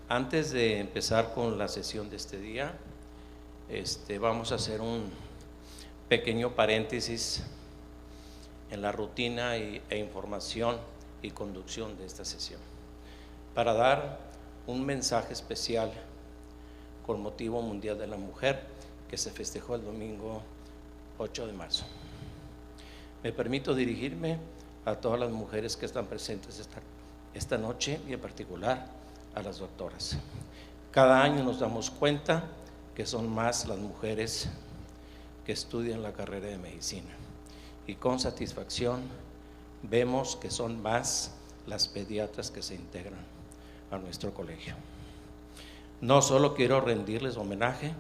Antes de empezar con la sesión de este día, vamos a hacer un pequeño paréntesis en la rutina e información y conducción de esta sesión, para dar un mensaje especial con motivo Mundial de la Mujer que se festejó el domingo 8 de marzo. Me permito dirigirme a todas las mujeres que están presentes esta noche y en particular a las doctoras. Cada año nos damos cuenta que son más las mujeres que estudian la carrera de medicina y con satisfacción vemos que son más las pediatras que se integran a nuestro colegio. No solo quiero rendirles homenaje,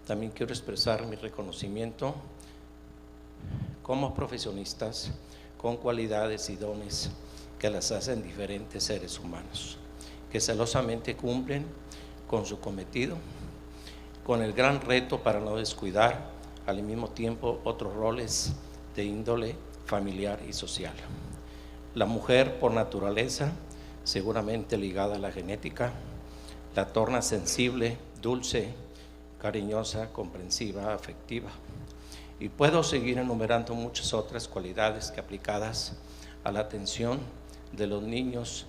también quiero expresar mi reconocimiento como profesionistas con cualidades y dones que las hacen diferentes seres humanos, que celosamente cumplen con su cometido, con el gran reto para no descuidar al mismo tiempo otros roles de índole familiar y social. La mujer por naturaleza, seguramente ligada a la genética, la torna sensible, dulce, cariñosa, comprensiva, afectiva. Y puedo seguir enumerando muchas otras cualidades que aplicadas a la atención de los niños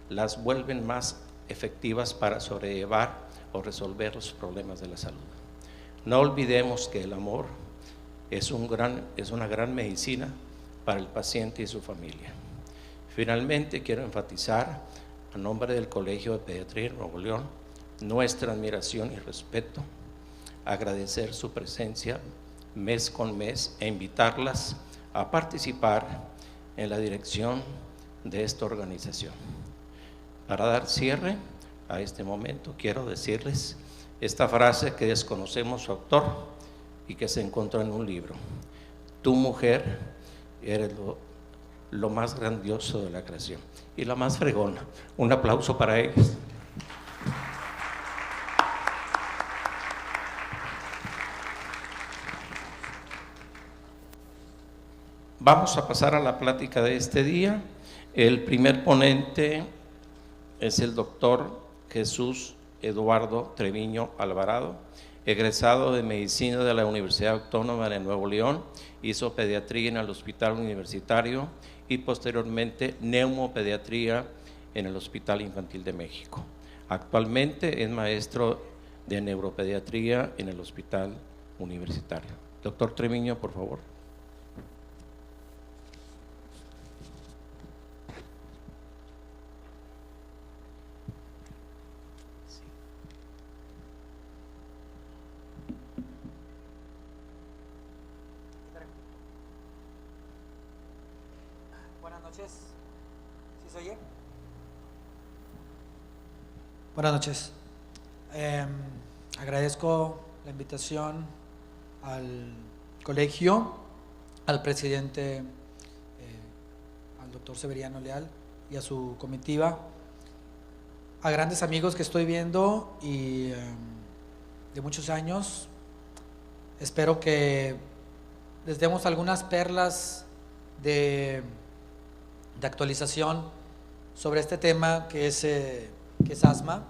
las vuelven más efectivas para sobrellevar o resolver los problemas de la salud. No olvidemos que el amor es una gran medicina para el paciente y su familia. Finalmente, quiero enfatizar, a nombre del Colegio de Pediatría de Nuevo León, nuestra admiración y respeto, agradecer su presencia mes con mes e invitarlas a participar en la dirección de esta organización. Para dar cierre a este momento, quiero decirles esta frase que desconocemos su autor y que se encontró en un libro: tú, mujer, eres lo más grandioso de la creación y la más fregona. Un aplauso para ellos. Vamos a pasar a la plática de este día. El primer ponente es el doctor Jesús Eduardo Treviño Alvarado, egresado de Medicina de la Universidad Autónoma de Nuevo León, hizo pediatría en el Hospital Universitario y posteriormente neumopediatría en el Hospital Infantil de México. Actualmente es maestro de neuropediatría en el Hospital Universitario. Doctor Treviño, por favor. ¿Sí se oye? Buenas noches. Agradezco la invitación al colegio, al presidente, al doctor Severiano Leal y a su comitiva, a grandes amigos que estoy viendo y de muchos años. Espero que les demos algunas perlas de actualización sobre este tema que es asma,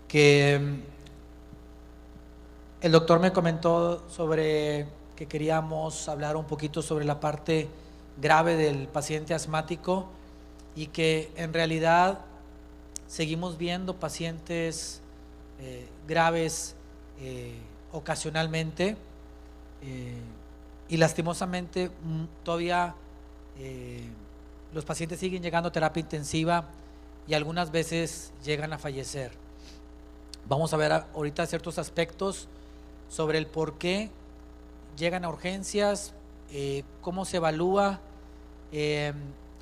que el doctor me comentó sobre que queríamos hablar un poquito sobre la parte grave del paciente asmático y que en realidad seguimos viendo pacientes graves ocasionalmente y lastimosamente todavía los pacientes siguen llegando a terapia intensiva y algunas veces llegan a fallecer. Vamos a ver ahorita ciertos aspectos sobre el por qué llegan a urgencias, cómo se evalúa,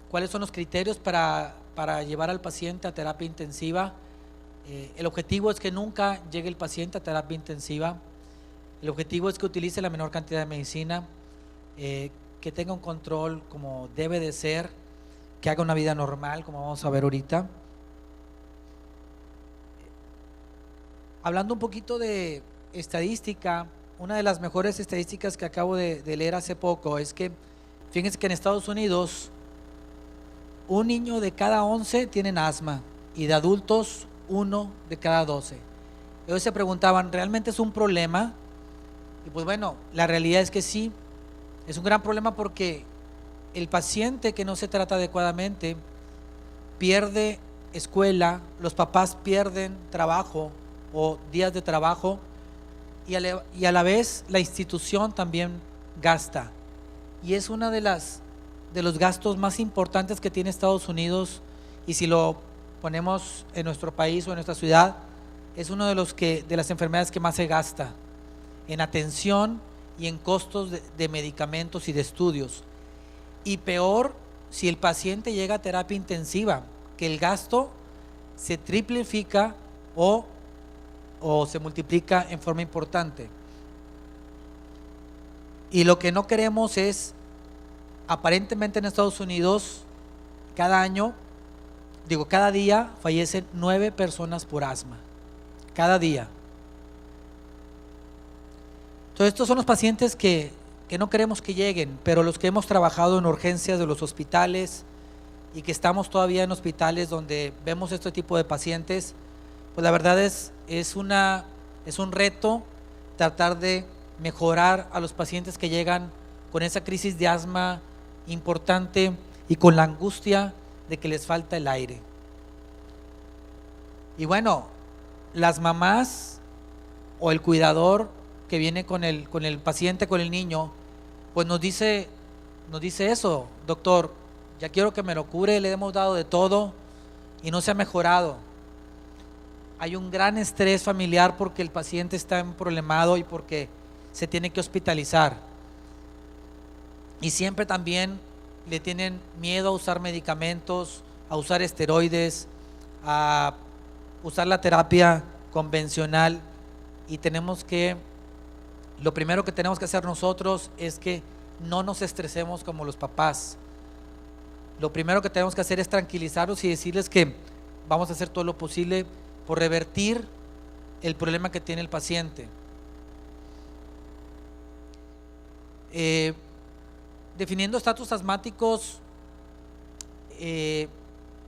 cuáles son los criterios para llevar al paciente a terapia intensiva. El objetivo es que nunca llegue el paciente a terapia intensiva. El objetivo es que utilice la menor cantidad de medicina, que tenga un control como debe de ser, que haga una vida normal, como vamos a ver ahorita. Hablando un poquito de estadística, una de las mejores estadísticas que acabo de leer hace poco es que, fíjense que en Estados Unidos, un niño de cada 11 tienen asma y de adultos 1 de cada 12. Ellos se preguntaban, ¿realmente es un problema? Y pues bueno, la realidad es que sí, es un gran problema porque el paciente que no se trata adecuadamente pierde escuela, los papás pierden trabajo o días de trabajo y a la vez la institución también gasta. Y es una de los gastos más importantes que tiene Estados Unidos, y si lo ponemos en nuestro país o en nuestra ciudad, es uno de las enfermedades que más se gasta en atención y en costos de medicamentos y de estudios. Y peor si el paciente llega a terapia intensiva, que el gasto se triplifica o se multiplica en forma importante. Y lo que no queremos es, aparentemente en Estados Unidos, cada día fallecen 9 personas por asma, cada día. Entonces estos son los pacientes que no queremos que lleguen, pero los que hemos trabajado en urgencias de los hospitales y que estamos todavía en hospitales donde vemos este tipo de pacientes, pues la verdad es un reto tratar de mejorar a los pacientes que llegan con esa crisis de asma importante y con la angustia de que les falta el aire. Y bueno, las mamás o el cuidador que viene con el paciente, con el niño, pues nos dice eso: doctor, ya quiero que me lo cure, le hemos dado de todo y no se ha mejorado. Hay un gran estrés familiar porque el paciente está problemado y porque se tiene que hospitalizar. Y siempre también le tienen miedo a usar medicamentos, a usar esteroides, a usar la terapia convencional. Y lo primero que tenemos que hacer nosotros es que no nos estresemos como los papás. Lo primero que tenemos que hacer es tranquilizarlos y decirles que vamos a hacer todo lo posible por revertir el problema que tiene el paciente. Definiendo estatus asmáticos es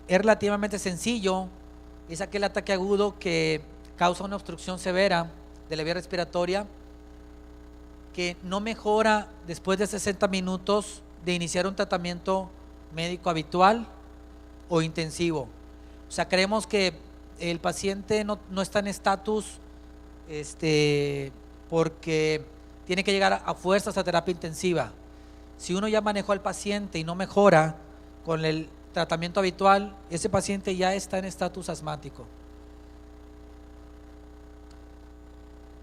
relativamente sencillo. Es aquel ataque agudo que causa una obstrucción severa de la vía respiratoria que no mejora después de 60 minutos de iniciar un tratamiento médico habitual o intensivo. O sea, creemos que el paciente no está en estatus porque tiene que llegar a fuerzas a terapia intensiva. Si uno ya manejó al paciente y no mejora con el tratamiento habitual, ese paciente ya está en estatus asmático.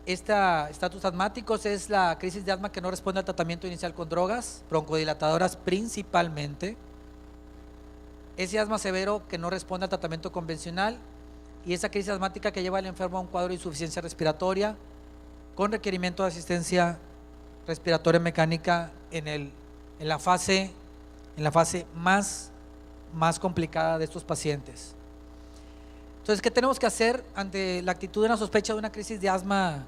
Estatus asmáticos es la crisis de asma que no responde al tratamiento inicial con drogas, broncodilatadoras principalmente. Ese asma severo que no responde al tratamiento convencional, y esa crisis asmática que lleva al enfermo a un cuadro de insuficiencia respiratoria con requerimiento de asistencia respiratoria mecánica en la fase más complicada de estos pacientes. Entonces, ¿qué tenemos que hacer ante la actitud de una sospecha de una crisis de asma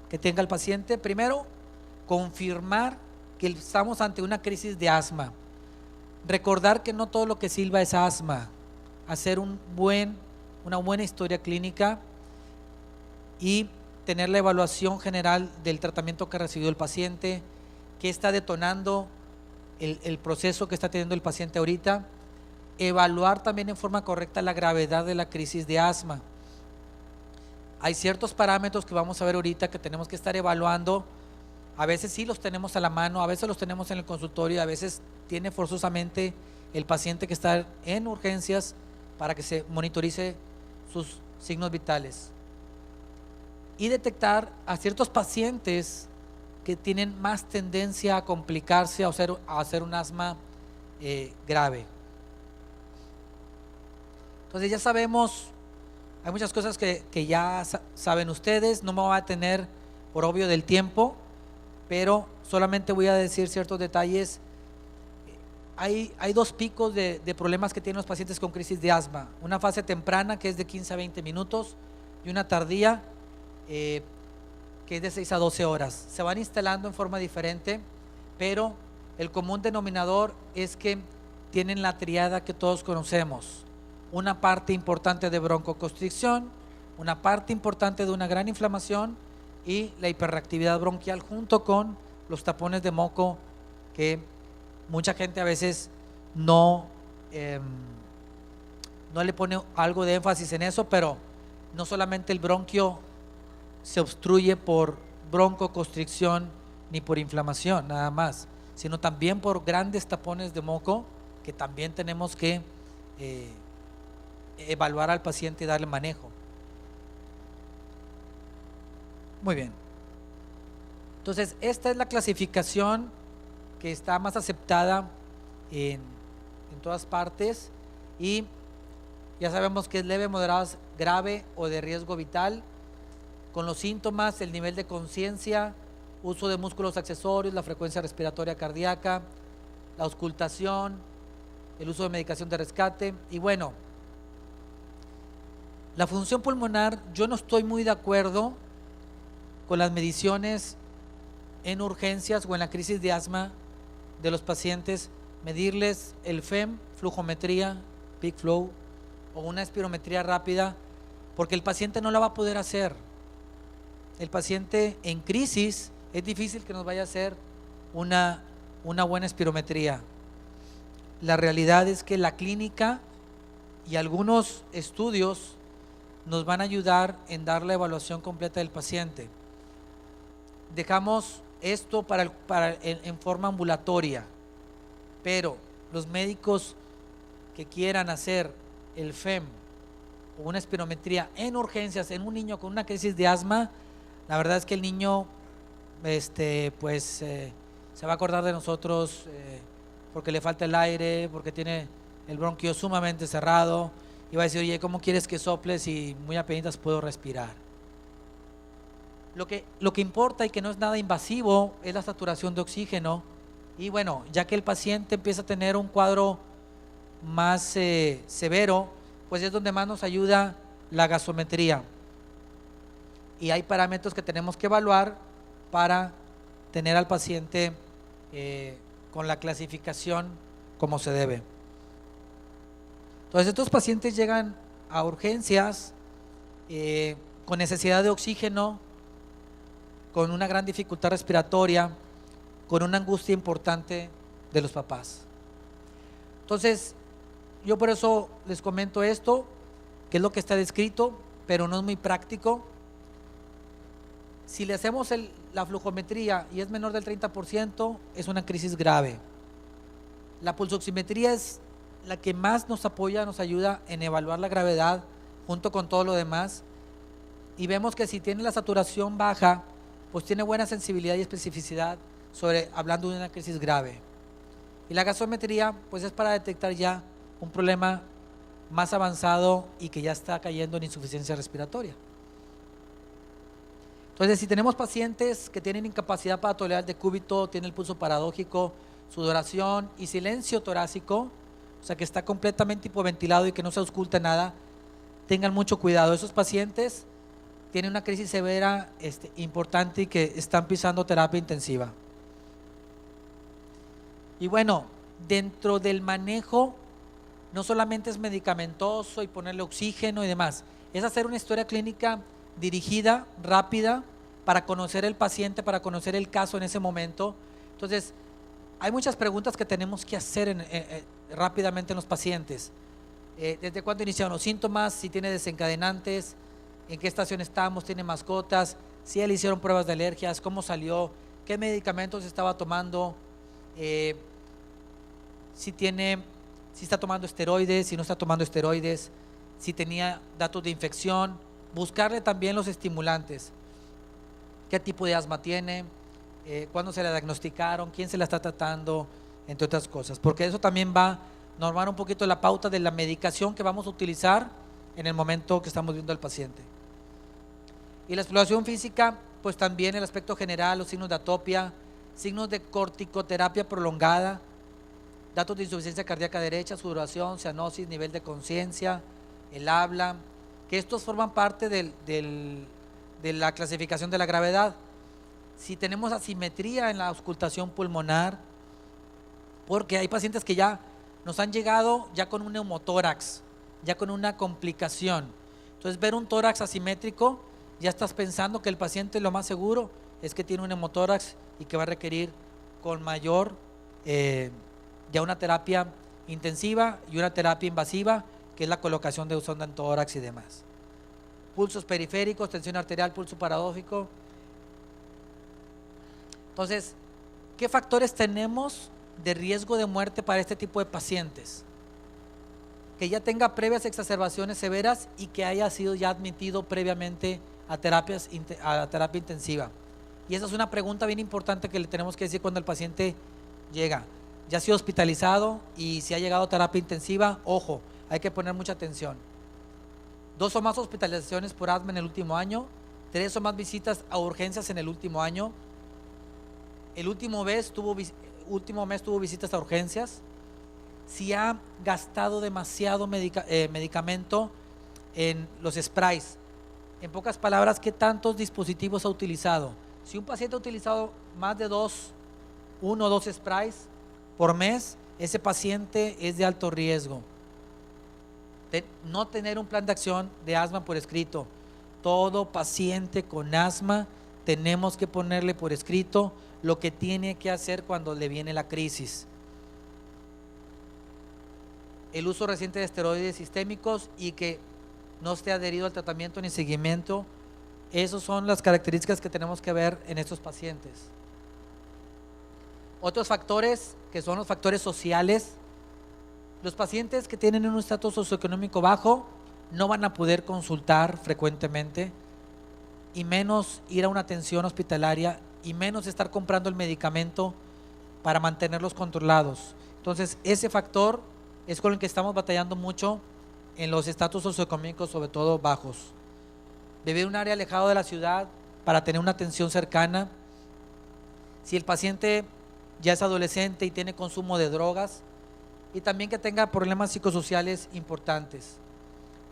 que tenga el paciente? Primero, confirmar que estamos ante una crisis de asma. Recordar que no todo lo que silba es asma. Hacer una buena historia clínica y tener la evaluación general del tratamiento que recibió el paciente, qué está detonando el proceso que está teniendo el paciente ahorita. Evaluar también en forma correcta la gravedad de la crisis de asma. Hay ciertos parámetros que vamos a ver ahorita que tenemos que estar evaluando. A veces sí los tenemos a la mano, a veces los tenemos en el consultorio, a veces tiene forzosamente el paciente que estar en urgencias para que se monitorice sus signos vitales. Y detectar a ciertos pacientes que tienen más tendencia a complicarse, a hacer un asma grave. Entonces ya sabemos, hay muchas cosas que ya saben ustedes, no me voy a detener por obvio del tiempo, pero solamente voy a decir ciertos detalles. Hay dos picos de problemas que tienen los pacientes con crisis de asma: una fase temprana que es de 15 a 20 minutos y una tardía que es de 6 a 12 horas. Se van instalando en forma diferente, pero el común denominador es que tienen la triada que todos conocemos: una parte importante de broncoconstricción, una parte importante de una gran inflamación y la hiperreactividad bronquial, junto con los tapones de moco, que mucha gente a veces no le pone algo de énfasis en eso, pero no solamente el bronquio se obstruye por broncoconstricción ni por inflamación nada más, sino también por grandes tapones de moco, que también tenemos que evaluar al paciente y darle manejo. Muy bien. Entonces, esta es la clasificación que está más aceptada en todas partes, y ya sabemos que es leve, moderado, grave o de riesgo vital. Con los síntomas: el nivel de conciencia, uso de músculos accesorios, la frecuencia respiratoria cardíaca, la auscultación, el uso de medicación de rescate. Y bueno, la función pulmonar, yo no estoy muy de acuerdo con las mediciones en urgencias o en la crisis de asma de los pacientes, medirles el FEM, flujometría, peak flow, o una espirometría rápida, porque el paciente no la va a poder hacer. El paciente en crisis es difícil que nos vaya a hacer una buena espirometría. La realidad es que la clínica y algunos estudios nos van a ayudar en dar la evaluación completa del paciente. Dejamos esto en forma ambulatoria, pero los médicos que quieran hacer el FEM o una espirometría en urgencias en un niño con una crisis de asma, la verdad es que el niño se va a acordar de nosotros porque le falta el aire, porque tiene el bronquio sumamente cerrado, y va a decir: oye, ¿cómo quieres que sople si muy apenas puedo respirar? Lo que importa y que no es nada invasivo es la saturación de oxígeno. Y bueno, ya que el paciente empieza a tener un cuadro más severo, pues es donde más nos ayuda la gasometría. Y hay parámetros que tenemos que evaluar para tener al paciente con la clasificación como se debe. Entonces, estos pacientes llegan a urgencias con necesidad de oxígeno, con una gran dificultad respiratoria, con una angustia importante de los papás. Entonces, yo por eso les comento esto, que es lo que está descrito, pero no es muy práctico. Si le hacemos la flujometría y es menor del 30%, es una crisis grave. La pulsoximetría es la que más nos apoya, nos ayuda en evaluar la gravedad junto con todo lo demás, y vemos que si tiene la saturación baja, pues tiene buena sensibilidad y especificidad hablando de una crisis grave. Y la gasometría pues es para detectar ya un problema más avanzado y que ya está cayendo en insuficiencia respiratoria. Entonces, si tenemos pacientes que tienen incapacidad para tolerar el decúbito, tienen el pulso paradójico, sudoración y silencio torácico, o sea que está completamente hipoventilado y que no se ausculta nada, tengan mucho cuidado. Esos pacientes tienen una crisis severa importante y que están pisando terapia intensiva. Y bueno, dentro del manejo no solamente es medicamentoso y ponerle oxígeno y demás, es hacer una historia clínica dirigida, rápida, para conocer el paciente, para conocer el caso en ese momento. Entonces, hay muchas preguntas que tenemos que hacer rápidamente en los pacientes. ¿Desde cuándo iniciaron los síntomas? Si tiene desencadenantes, en qué estación estamos, tiene mascotas, si le hicieron pruebas de alergias, cómo salió, qué medicamentos estaba tomando, si está tomando esteroides, si no está tomando esteroides, si tenía datos de infección, buscarle también los estimulantes, qué tipo de asma tiene, cuándo se la diagnosticaron, quién se la está tratando, entre otras cosas, porque eso también va a normar un poquito la pauta de la medicación que vamos a utilizar en el momento que estamos viendo al paciente. Y la exploración física, pues también el aspecto general, los signos de atopia, signos de corticoterapia prolongada, datos de insuficiencia cardíaca derecha, sudoración, cianosis, nivel de conciencia, el habla, que estos forman parte de de la clasificación de la gravedad. Si tenemos asimetría en la auscultación pulmonar, porque hay pacientes que ya nos han llegado ya con un neumotórax, ya con una complicación. Entonces, ver un tórax asimétrico, ya estás pensando que el paciente lo más seguro es que tiene un neumotórax y que va a requerir con mayor, ya una terapia intensiva y una terapia invasiva, que es la colocación de sonda en tórax y demás. Pulsos periféricos, tensión arterial, pulso paradójico. Entonces, ¿qué factores tenemos de riesgo de muerte para este tipo de pacientes? Que ya tenga previas exacerbaciones severas y que haya sido ya admitido previamente a terapia intensiva. Y esa es una pregunta bien importante que le tenemos que decir cuando el paciente llega. Ya ha sido hospitalizado y si ha llegado a terapia intensiva, ojo, hay que poner mucha atención. 2 o más hospitalizaciones por asma en el último año, 3 o más visitas a urgencias en el último año. El último mes tuvo visitas a urgencias. Si ha gastado demasiado medicamento en los sprays. En pocas palabras, ¿qué tantos dispositivos ha utilizado? Si un paciente ha utilizado más de 1 o 2 sprays por mes, ese paciente es de alto riesgo. No tener un plan de acción de asma por escrito. Todo paciente con asma tenemos que ponerle por escrito lo que tiene que hacer cuando le viene la crisis. El uso reciente de esteroides sistémicos y que no esté adherido al tratamiento ni seguimiento. Esas son las características que tenemos que ver en estos pacientes. Otros factores que son los factores sociales. Los pacientes que tienen un estatus socioeconómico bajo no van a poder consultar frecuentemente y menos ir a una atención hospitalaria y menos estar comprando el medicamento para mantenerlos controlados. Entonces, ese factor es con el que estamos batallando mucho en los estatus socioeconómicos, sobre todo bajos. Vivir en un área alejado de la ciudad para tener una atención cercana. Si el paciente ya es adolescente y tiene consumo de drogas, y también que tenga problemas psicosociales importantes.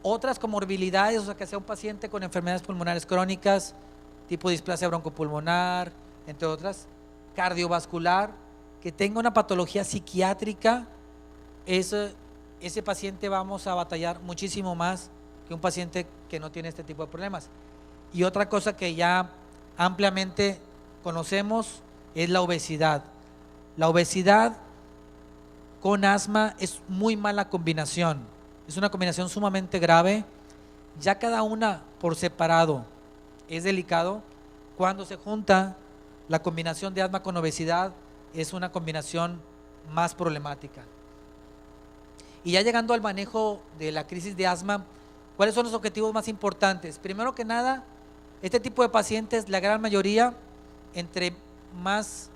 Otras comorbilidades, o sea, que sea un paciente con enfermedades pulmonares crónicas, tipo displasia broncopulmonar, entre otras, cardiovascular, que tenga una patología psiquiátrica, ese paciente vamos a batallar muchísimo más que un paciente que no tiene este tipo de problemas. Y otra cosa que ya ampliamente conocemos es la obesidad. La obesidad con asma es muy mala combinación, es una combinación sumamente grave. Ya cada una por separado es delicado. Cuando se junta la combinación de asma con obesidad, es una combinación más problemática. Y ya llegando al manejo de la crisis de asma, ¿cuáles son los objetivos más importantes? Primero que nada, este tipo de pacientes, la gran mayoría, entre más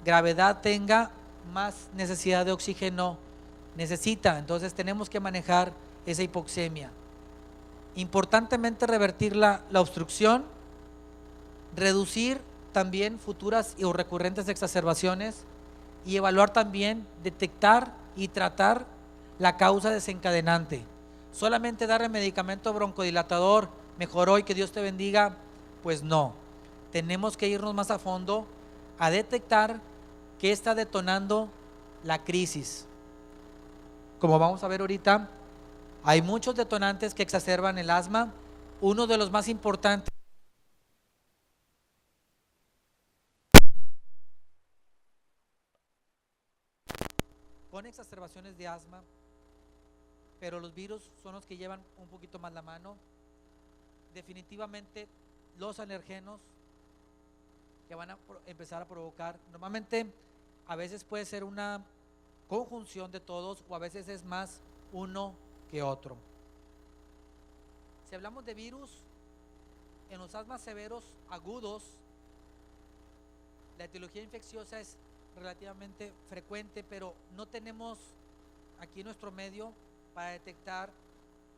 gravedad tenga, más necesidad de oxígeno necesita. Entonces tenemos que manejar esa hipoxemia. Importantemente revertir la obstrucción, reducir también futuras o recurrentes exacerbaciones y evaluar también, detectar y tratar la causa desencadenante. Solamente darle medicamento broncodilatador, mejoró y que Dios te bendiga, pues no. Tenemos que irnos más a fondo a detectar qué está detonando la crisis. Como vamos a ver ahorita, hay muchos detonantes que exacerban el asma. Uno de los más importantes con exacerbaciones de asma, pero los virus son los que llevan un poquito más la mano. Definitivamente los alergenos que van a empezar a provocar, normalmente a veces puede ser una conjunción de todos o a veces es más uno que otro. Si hablamos de virus, en los asmas severos agudos, la etiología infecciosa es relativamente frecuente, pero no tenemos aquí nuestro medio para detectar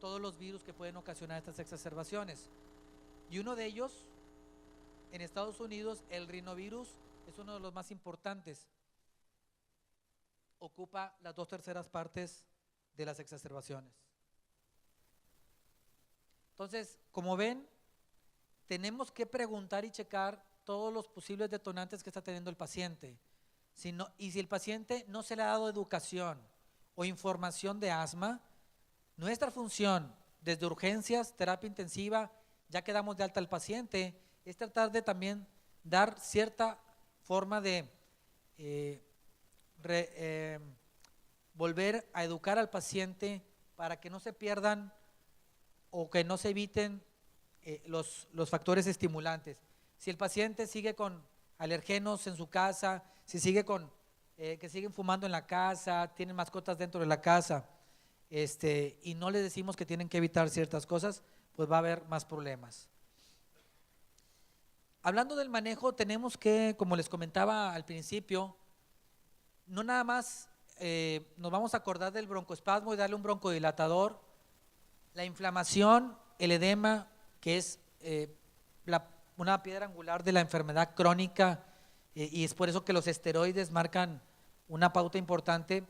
todos los virus que pueden ocasionar estas exacerbaciones. Y uno de ellos, en Estados Unidos, el rinovirus, es uno de los más importantes. Ocupa las 2/3 partes de las exacerbaciones. Entonces, como ven, tenemos que preguntar y checar todos los posibles detonantes que está teniendo el paciente. Y si el paciente no se le ha dado educación o información de asma, nuestra función desde urgencias, terapia intensiva, ya que damos de alta al paciente, es tratar de también dar cierta forma de volver a educar al paciente para que no se pierdan o que no se eviten los factores estimulantes. Si el paciente sigue con alergenos en su casa, si sigue con que siguen fumando en la casa, tienen mascotas dentro de la casa, y no les decimos que tienen que evitar ciertas cosas, pues va a haber más problemas. Hablando del manejo, tenemos que, como les comentaba al principio, no nada más nos vamos a acordar del broncoespasmo y darle un broncodilatador, la inflamación, el edema, que es una piedra angular de la enfermedad crónica, y es por eso que los esteroides marcan una pauta importante.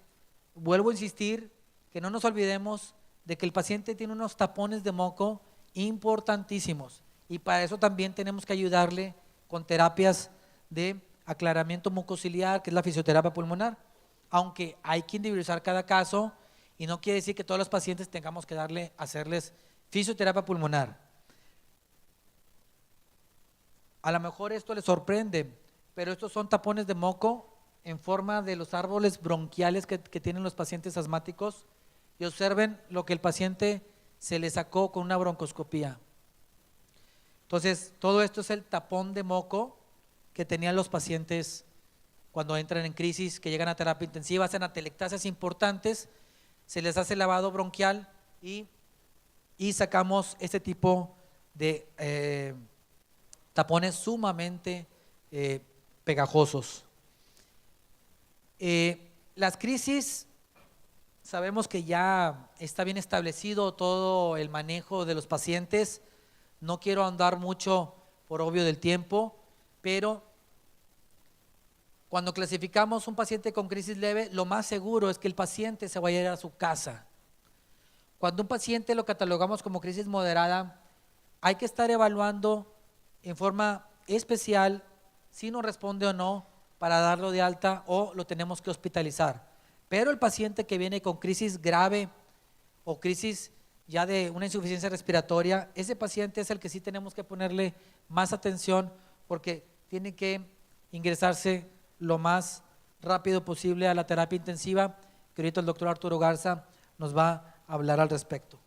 Vuelvo a insistir que no nos olvidemos de que el paciente tiene unos tapones de moco importantísimos, y para eso también tenemos que ayudarle con terapias de aclaramiento mucociliar, que es la fisioterapia pulmonar, aunque hay que individualizar cada caso, y no quiere decir que todos los pacientes tengamos que hacerles fisioterapia pulmonar. A lo mejor esto les sorprende, pero estos son tapones de moco en forma de los árboles bronquiales que tienen los pacientes asmáticos, y observen lo que el paciente se le sacó con una broncoscopía. Entonces, todo esto es el tapón de moco que tenían los pacientes cuando entran en crisis, que llegan a terapia intensiva, hacen atelectasias importantes, se les hace lavado bronquial y sacamos este tipo de tapones sumamente pegajosos. Las crisis, sabemos que ya está bien establecido todo el manejo de los pacientes. No quiero ahondar mucho por obvio del tiempo, pero cuando clasificamos un paciente con crisis leve, lo más seguro es que el paciente se vaya a ir a su casa. Cuando un paciente lo catalogamos como crisis moderada, hay que estar evaluando en forma especial si nos responde o no para darlo de alta o lo tenemos que hospitalizar. Pero el paciente que viene con crisis grave o crisis ya de una insuficiencia respiratoria, ese paciente es el que sí tenemos que ponerle más atención, porque tiene que ingresarse lo más rápido posible a la terapia intensiva, que ahorita el doctor Arturo Garza nos va a hablar al respecto,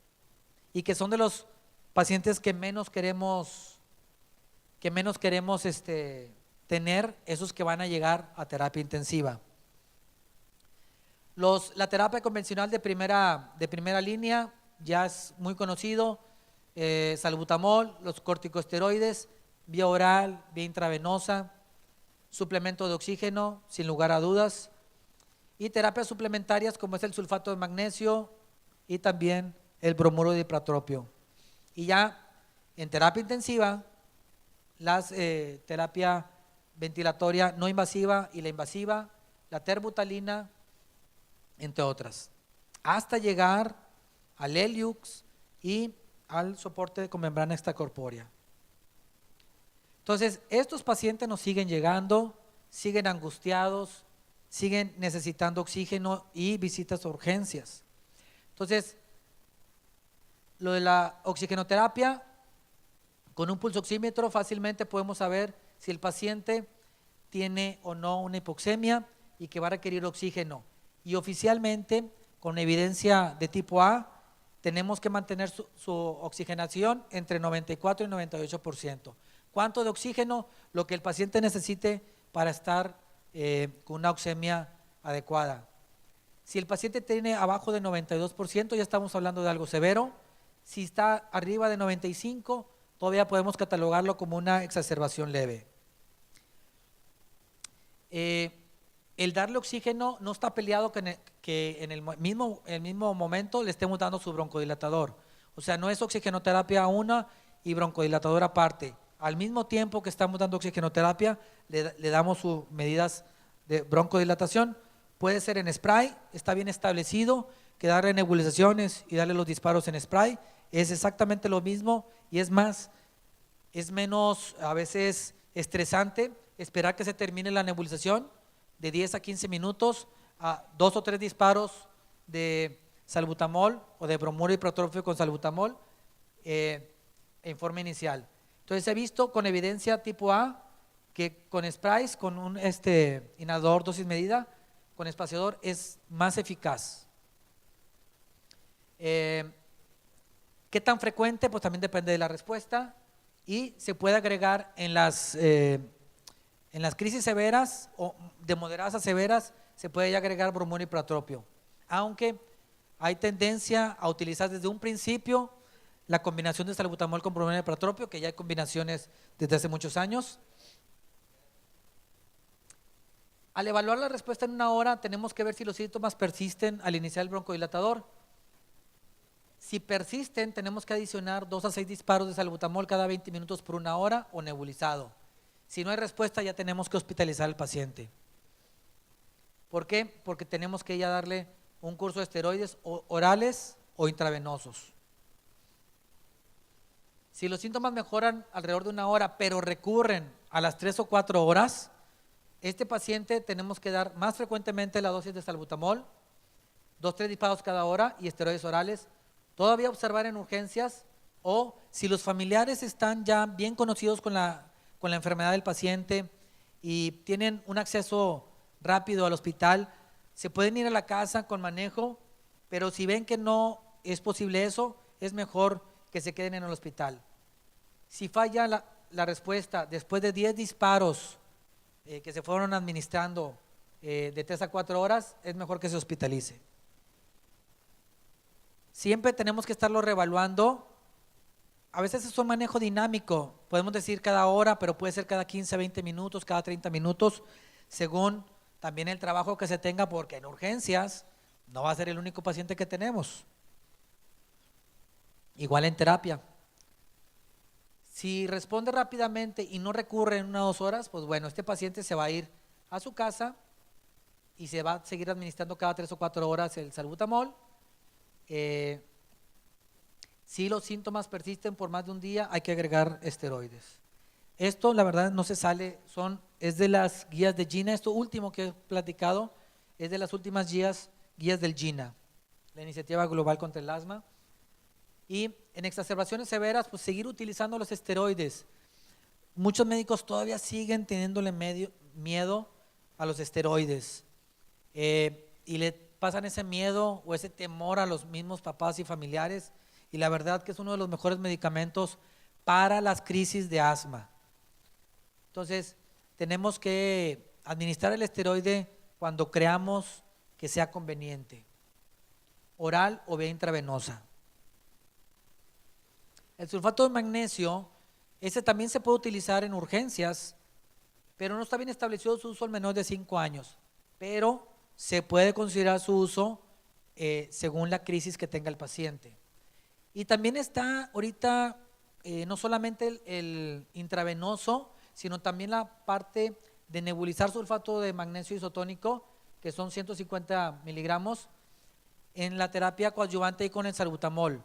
y que son de los pacientes que menos queremos tener, esos que van a llegar a terapia intensiva. La terapia convencional de primera línea ya es muy conocido, salbutamol, los corticosteroides, vía oral, vía intravenosa, suplemento de oxígeno, sin lugar a dudas, y terapias suplementarias como es el sulfato de magnesio y también el bromuro de ipratropio. Y ya en terapia intensiva, las terapia ventilatoria no invasiva y la invasiva, la terbutalina, entre otras, hasta llegar al Heliux y al soporte con membrana extracorpórea. Entonces, estos pacientes nos siguen llegando, siguen angustiados, siguen necesitando oxígeno y visitas a urgencias. Entonces, lo de la oxigenoterapia, con un pulsoxímetro fácilmente podemos saber si el paciente tiene o no una hipoxemia y que va a requerir oxígeno. Y oficialmente, con evidencia de tipo A, tenemos que mantener su oxigenación entre 94 y 98%. ¿Cuánto de oxígeno? Lo que el paciente necesite para estar con una oxemia adecuada. Si el paciente tiene abajo de 92%, ya estamos hablando de algo severo. Si está arriba de 95%, todavía podemos catalogarlo como una exacerbación leve. El darle oxígeno no está peleado que en el mismo momento le estemos dando su broncodilatador. O sea, no es oxigenoterapia una y broncodilatador aparte. Al mismo tiempo que estamos dando oxigenoterapia, le damos sus medidas de broncodilatación. Puede ser en spray, está bien establecido que darle nebulizaciones y darle los disparos en spray es exactamente lo mismo y es más, es menos a veces estresante esperar que se termine la nebulización de 10 a 15 minutos a 2 o 3 disparos de salbutamol o de bromuro hipertrófico con salbutamol en forma inicial. Entonces he visto con evidencia tipo A que con sprays, con un inhalador dosis medida, con espaciador es más eficaz. ¿Qué tan frecuente? Pues también depende de la respuesta y se puede agregar en las crisis severas o de moderadas a severas, se puede ya agregar bromuro hipertrópico, aunque hay tendencia a utilizar desde un principio la combinación de salbutamol con bromuro hipertrópico, que ya hay combinaciones desde hace muchos años. Al evaluar la respuesta en 1 hora, tenemos que ver si los síntomas persisten al iniciar el broncodilatador. Si persisten, tenemos que adicionar 2 a 6 disparos de salbutamol cada 20 minutos por 1 hora o nebulizado. Si no hay respuesta, ya tenemos que hospitalizar al paciente. ¿Por qué? Porque tenemos que ya darle un curso de esteroides orales o intravenosos. Si los síntomas mejoran alrededor de 1 hora, pero recurren a las 3 o 4 horas, este paciente tenemos que dar más frecuentemente la dosis de salbutamol, 2 o 3 disparos cada hora y esteroides orales. Todavía observar en urgencias, o si los familiares están ya bien conocidos con la enfermedad del paciente y tienen un acceso rápido al hospital, se pueden ir a la casa con manejo, pero si ven que no es posible eso, es mejor que se queden en el hospital. Si falla la respuesta después de 10 disparos que se fueron administrando de 3 a 4 horas, es mejor que se hospitalice. Siempre tenemos que estarlo reevaluando. A veces es un manejo dinámico, podemos decir cada hora, pero puede ser cada 15, 20 minutos, cada 30 minutos, según también el trabajo que se tenga, porque en urgencias no va a ser el único paciente que tenemos. Igual en terapia. Si responde rápidamente y no recurre en 1 o 2 horas, pues bueno, este paciente se va a ir a su casa y se va a seguir administrando cada 3 o 4 horas el salbutamol. Si los síntomas persisten por más de un día, hay que agregar esteroides. Esto la verdad no se sale, es de las guías de GINA. Esto último que he platicado es de las últimas guías del GINA, la Iniciativa Global contra el Asma. Y en exacerbaciones severas, pues seguir utilizando los esteroides. Muchos médicos todavía siguen teniéndole miedo a los esteroides y le pasan ese miedo o ese temor a los mismos papás y familiares, y la verdad que es uno de los mejores medicamentos para las crisis de asma. Entonces tenemos que administrar el esteroide cuando creamos que sea conveniente, oral o vía intravenosa. El sulfato de magnesio, ese también se puede utilizar en urgencias, pero no está bien establecido su uso al menor de 5 años, pero se puede considerar su uso según la crisis que tenga el paciente. Y también está ahorita no solamente el intravenoso, sino también la parte de nebulizar sulfato de magnesio isotónico, que son 150 miligramos, en la terapia coadyuvante y con el salbutamol.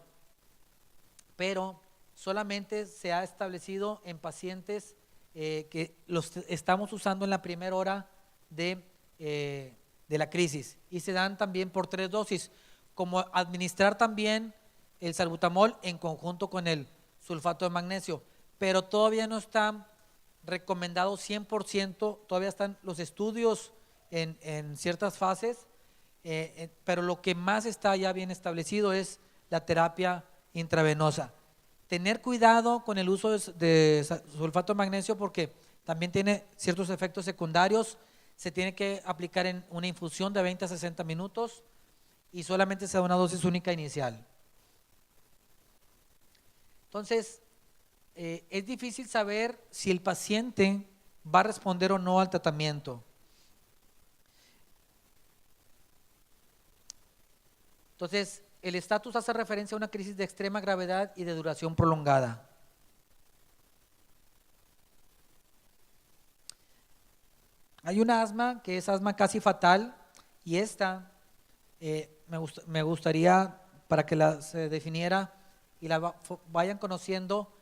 Pero solamente se ha establecido en pacientes que los estamos usando en la primera hora de la crisis, y se dan también por 3 dosis, como administrar también el salbutamol en conjunto con el sulfato de magnesio, pero todavía no está recomendado 100%, todavía están los estudios en ciertas fases, pero lo que más está ya bien establecido es la terapia intravenosa. Tener cuidado con el uso de sulfato de magnesio, porque también tiene ciertos efectos secundarios. Se tiene que aplicar en una infusión de 20 a 60 minutos y solamente se da una dosis única inicial. Entonces, es difícil saber si el paciente va a responder o no al tratamiento. Entonces, el estatus hace referencia a una crisis de extrema gravedad y de duración prolongada. Hay una asma que es asma casi fatal, y esta me gustaría, para que se definiera, y la vayan conociendo.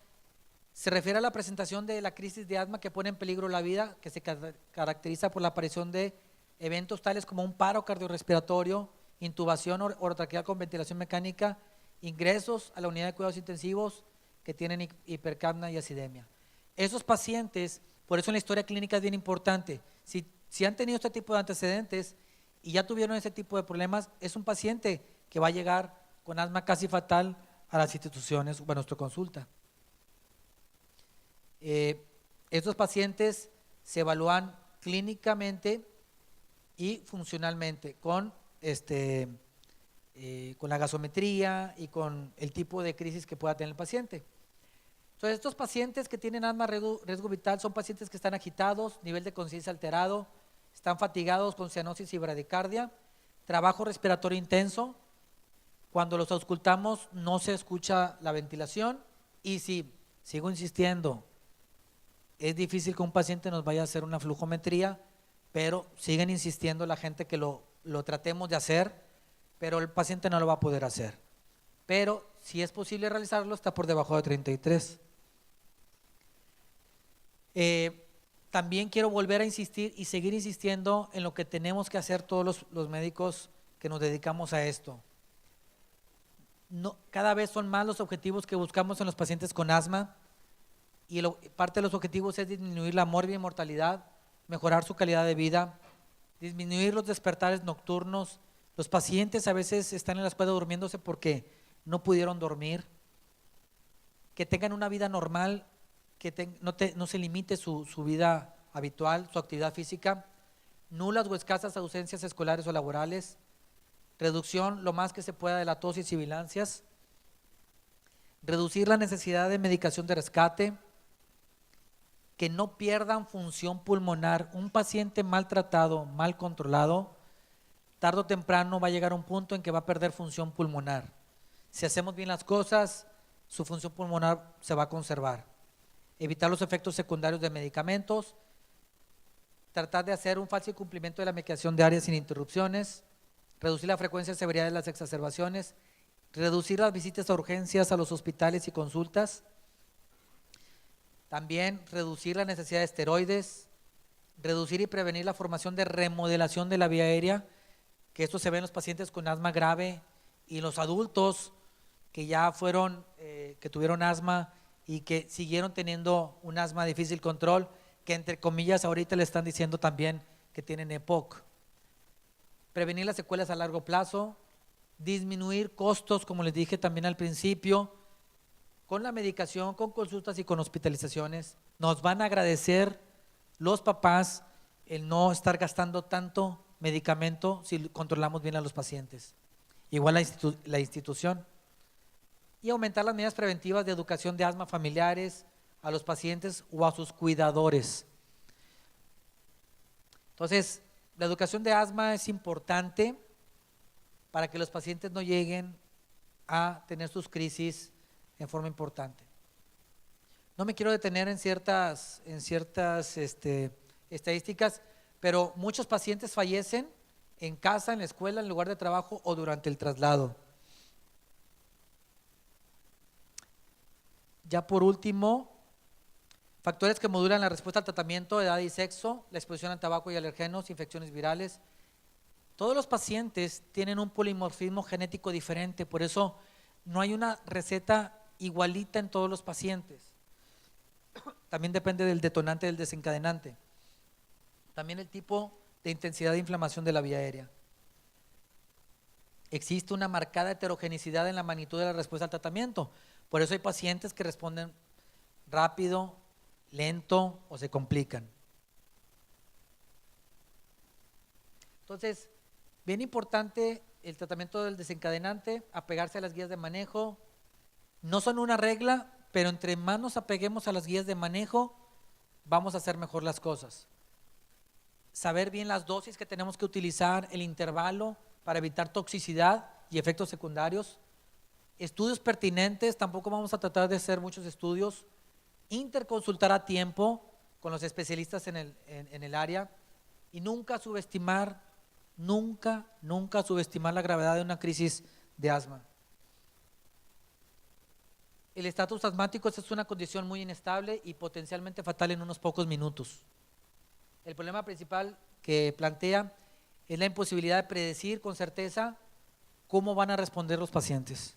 Se refiere a la presentación de la crisis de asma que pone en peligro la vida, que se caracteriza por la aparición de eventos tales como un paro cardiorrespiratorio, intubación orotraqueal con ventilación mecánica, ingresos a la unidad de cuidados intensivos que tienen hipercapnia y acidemia. Esos pacientes, por eso en la historia clínica es bien importante, si han tenido este tipo de antecedentes y ya tuvieron ese tipo de problemas, es un paciente que va a llegar con asma casi fatal a las instituciones o a nuestra consulta. Estos pacientes se evalúan clínicamente y funcionalmente con la gasometría y con el tipo de crisis que pueda tener el paciente. Entonces, estos pacientes que tienen asma riesgo vital son pacientes que están agitados, nivel de conciencia alterado, están fatigados con cianosis y bradicardia, trabajo respiratorio intenso. Cuando los auscultamos no se escucha la ventilación y si, sigo insistiendo, es difícil que un paciente nos vaya a hacer una flujometría, pero siguen insistiendo la gente que lo tratemos de hacer, pero el paciente no lo va a poder hacer. Pero si es posible realizarlo, está por debajo de 33. También quiero volver a insistir y seguir insistiendo en lo que tenemos que hacer todos los médicos que nos dedicamos a esto. Cada vez son más los objetivos que buscamos en los pacientes con asma y parte de los objetivos es disminuir la morbia y mortalidad, mejorar su calidad de vida, disminuir los despertares nocturnos. Los pacientes a veces están en la espalda durmiéndose porque no pudieron dormir, que tengan una vida normal, que no se limite su vida habitual, su actividad física, nulas o escasas ausencias escolares o laborales, reducción lo más que se pueda de la tos y sibilancias, reducir la necesidad de medicación de rescate, que no pierdan función pulmonar. Un paciente maltratado, mal controlado, tarde o temprano va a llegar a un punto en que va a perder función pulmonar. Si hacemos bien las cosas, su función pulmonar se va a conservar. Evitar los efectos secundarios de medicamentos, tratar de hacer un fácil cumplimiento de la medicación diaria sin interrupciones, reducir la frecuencia y severidad de las exacerbaciones, reducir las visitas a urgencias a los hospitales y consultas, también reducir la necesidad de esteroides, reducir y prevenir la formación de remodelación de la vía aérea, que esto se ve en los pacientes con asma grave y los adultos que ya que tuvieron asma y que siguieron teniendo un asma de difícil control, que entre comillas ahorita le están diciendo también que tienen EPOC. Prevenir las secuelas a largo plazo, disminuir costos, como les dije también al principio, con la medicación, con consultas y con hospitalizaciones. Nos van a agradecer los papás el no estar gastando tanto medicamento si controlamos bien a los pacientes. Igual la institución. Y aumentar las medidas preventivas de educación de asma familiares a los pacientes o a sus cuidadores. Entonces, la educación de asma es importante para que los pacientes no lleguen a tener sus crisis en forma importante. No me quiero detener en ciertas estadísticas, pero muchos pacientes fallecen en casa, en la escuela, en el lugar de trabajo o durante el traslado. Ya por último, factores que modulan la respuesta al tratamiento, edad y sexo, la exposición al tabaco y alergenos, infecciones virales. Todos los pacientes tienen un polimorfismo genético diferente, por eso no hay una receta igualita en todos los pacientes. También depende del detonante del desencadenante. También el tipo de intensidad de inflamación de la vía aérea. Existe una marcada heterogeneidad en la magnitud de la respuesta al tratamiento. Por eso hay pacientes que responden rápido, lento o se complican. Entonces, bien importante el tratamiento del desencadenante, apegarse a las guías de manejo. No son una regla, pero entre más nos apeguemos a las guías de manejo, vamos a hacer mejor las cosas. Saber bien las dosis que tenemos que utilizar, el intervalo para evitar toxicidad y efectos secundarios. Estudios pertinentes, tampoco vamos a tratar de hacer muchos estudios. Interconsultar a tiempo con los especialistas en el área y nunca subestimar la gravedad de una crisis de asma. El estatus asmático es una condición muy inestable y potencialmente fatal en unos pocos minutos. El problema principal que plantea es la imposibilidad de predecir con certeza cómo van a responder los pacientes.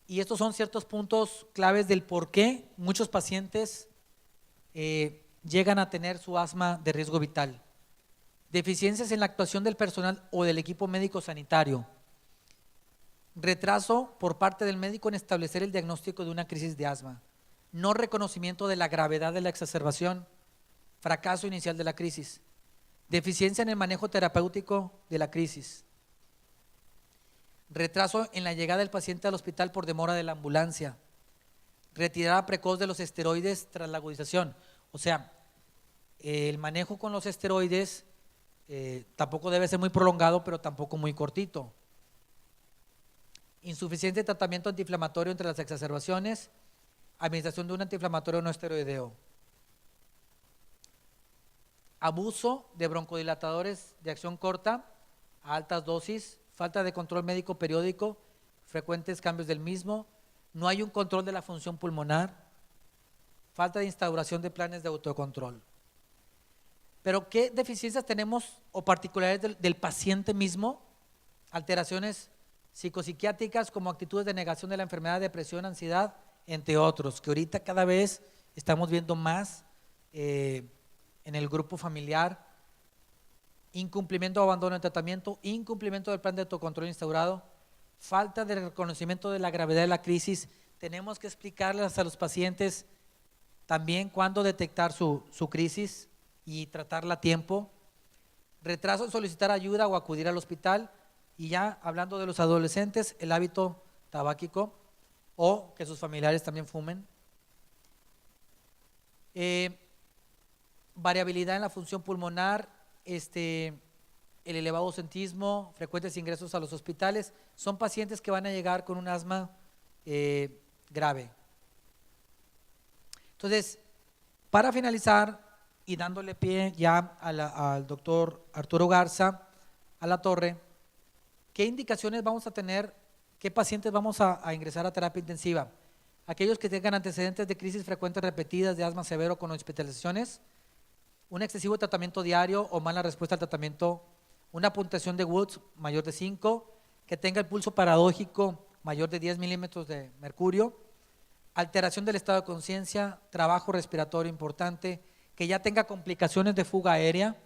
Y estos son ciertos puntos claves del por qué muchos pacientes llegan a tener su asma de riesgo vital. Deficiencias en la actuación del personal o del equipo médico sanitario. Retraso por parte del médico en establecer el diagnóstico de una crisis de asma. No reconocimiento de la gravedad de la exacerbación. Fracaso inicial de la crisis. Deficiencia en el manejo terapéutico de la crisis. Retraso en la llegada del paciente al hospital por demora de la ambulancia. Retirada precoz de los esteroides tras la agudización. O sea, el manejo con los esteroides tampoco debe ser muy prolongado, pero tampoco muy cortito. Insuficiente tratamiento antiinflamatorio entre las exacerbaciones. Administración de un antiinflamatorio no esteroideo. Abuso de broncodilatadores de acción corta a altas dosis. Falta de control médico periódico, frecuentes cambios del mismo, no hay un control de la función pulmonar, falta de instauración de planes de autocontrol. Pero ¿qué deficiencias tenemos o particularidades del paciente mismo? Alteraciones psicopsiquiátricas como actitudes de negación de la enfermedad, depresión, ansiedad, entre otros, que ahorita cada vez estamos viendo más en el grupo familiar. Incumplimiento o abandono de tratamiento, incumplimiento del plan de autocontrol instaurado, falta de reconocimiento de la gravedad de la crisis. Tenemos que explicarles a los pacientes también cuándo detectar su crisis y tratarla a tiempo. Retraso en solicitar ayuda o acudir al hospital. Y ya hablando de los adolescentes, el hábito tabáquico o que sus familiares también fumen. Variabilidad en la función pulmonar, el elevado ausentismo, frecuentes ingresos a los hospitales, son pacientes que van a llegar con un asma grave. Entonces, para finalizar y dándole pie ya al doctor Arturo Garza Alatorre, ¿qué indicaciones vamos a tener? ¿Qué pacientes vamos a ingresar a terapia intensiva? Aquellos que tengan antecedentes de crisis frecuentes repetidas de asma severo con hospitalizaciones, un excesivo tratamiento diario o mala respuesta al tratamiento, una puntuación de Woods mayor de 5, que tenga el pulso paradójico mayor de 10 milímetros de mercurio, alteración del estado de conciencia, trabajo respiratorio importante, que ya tenga complicaciones de fuga aérea,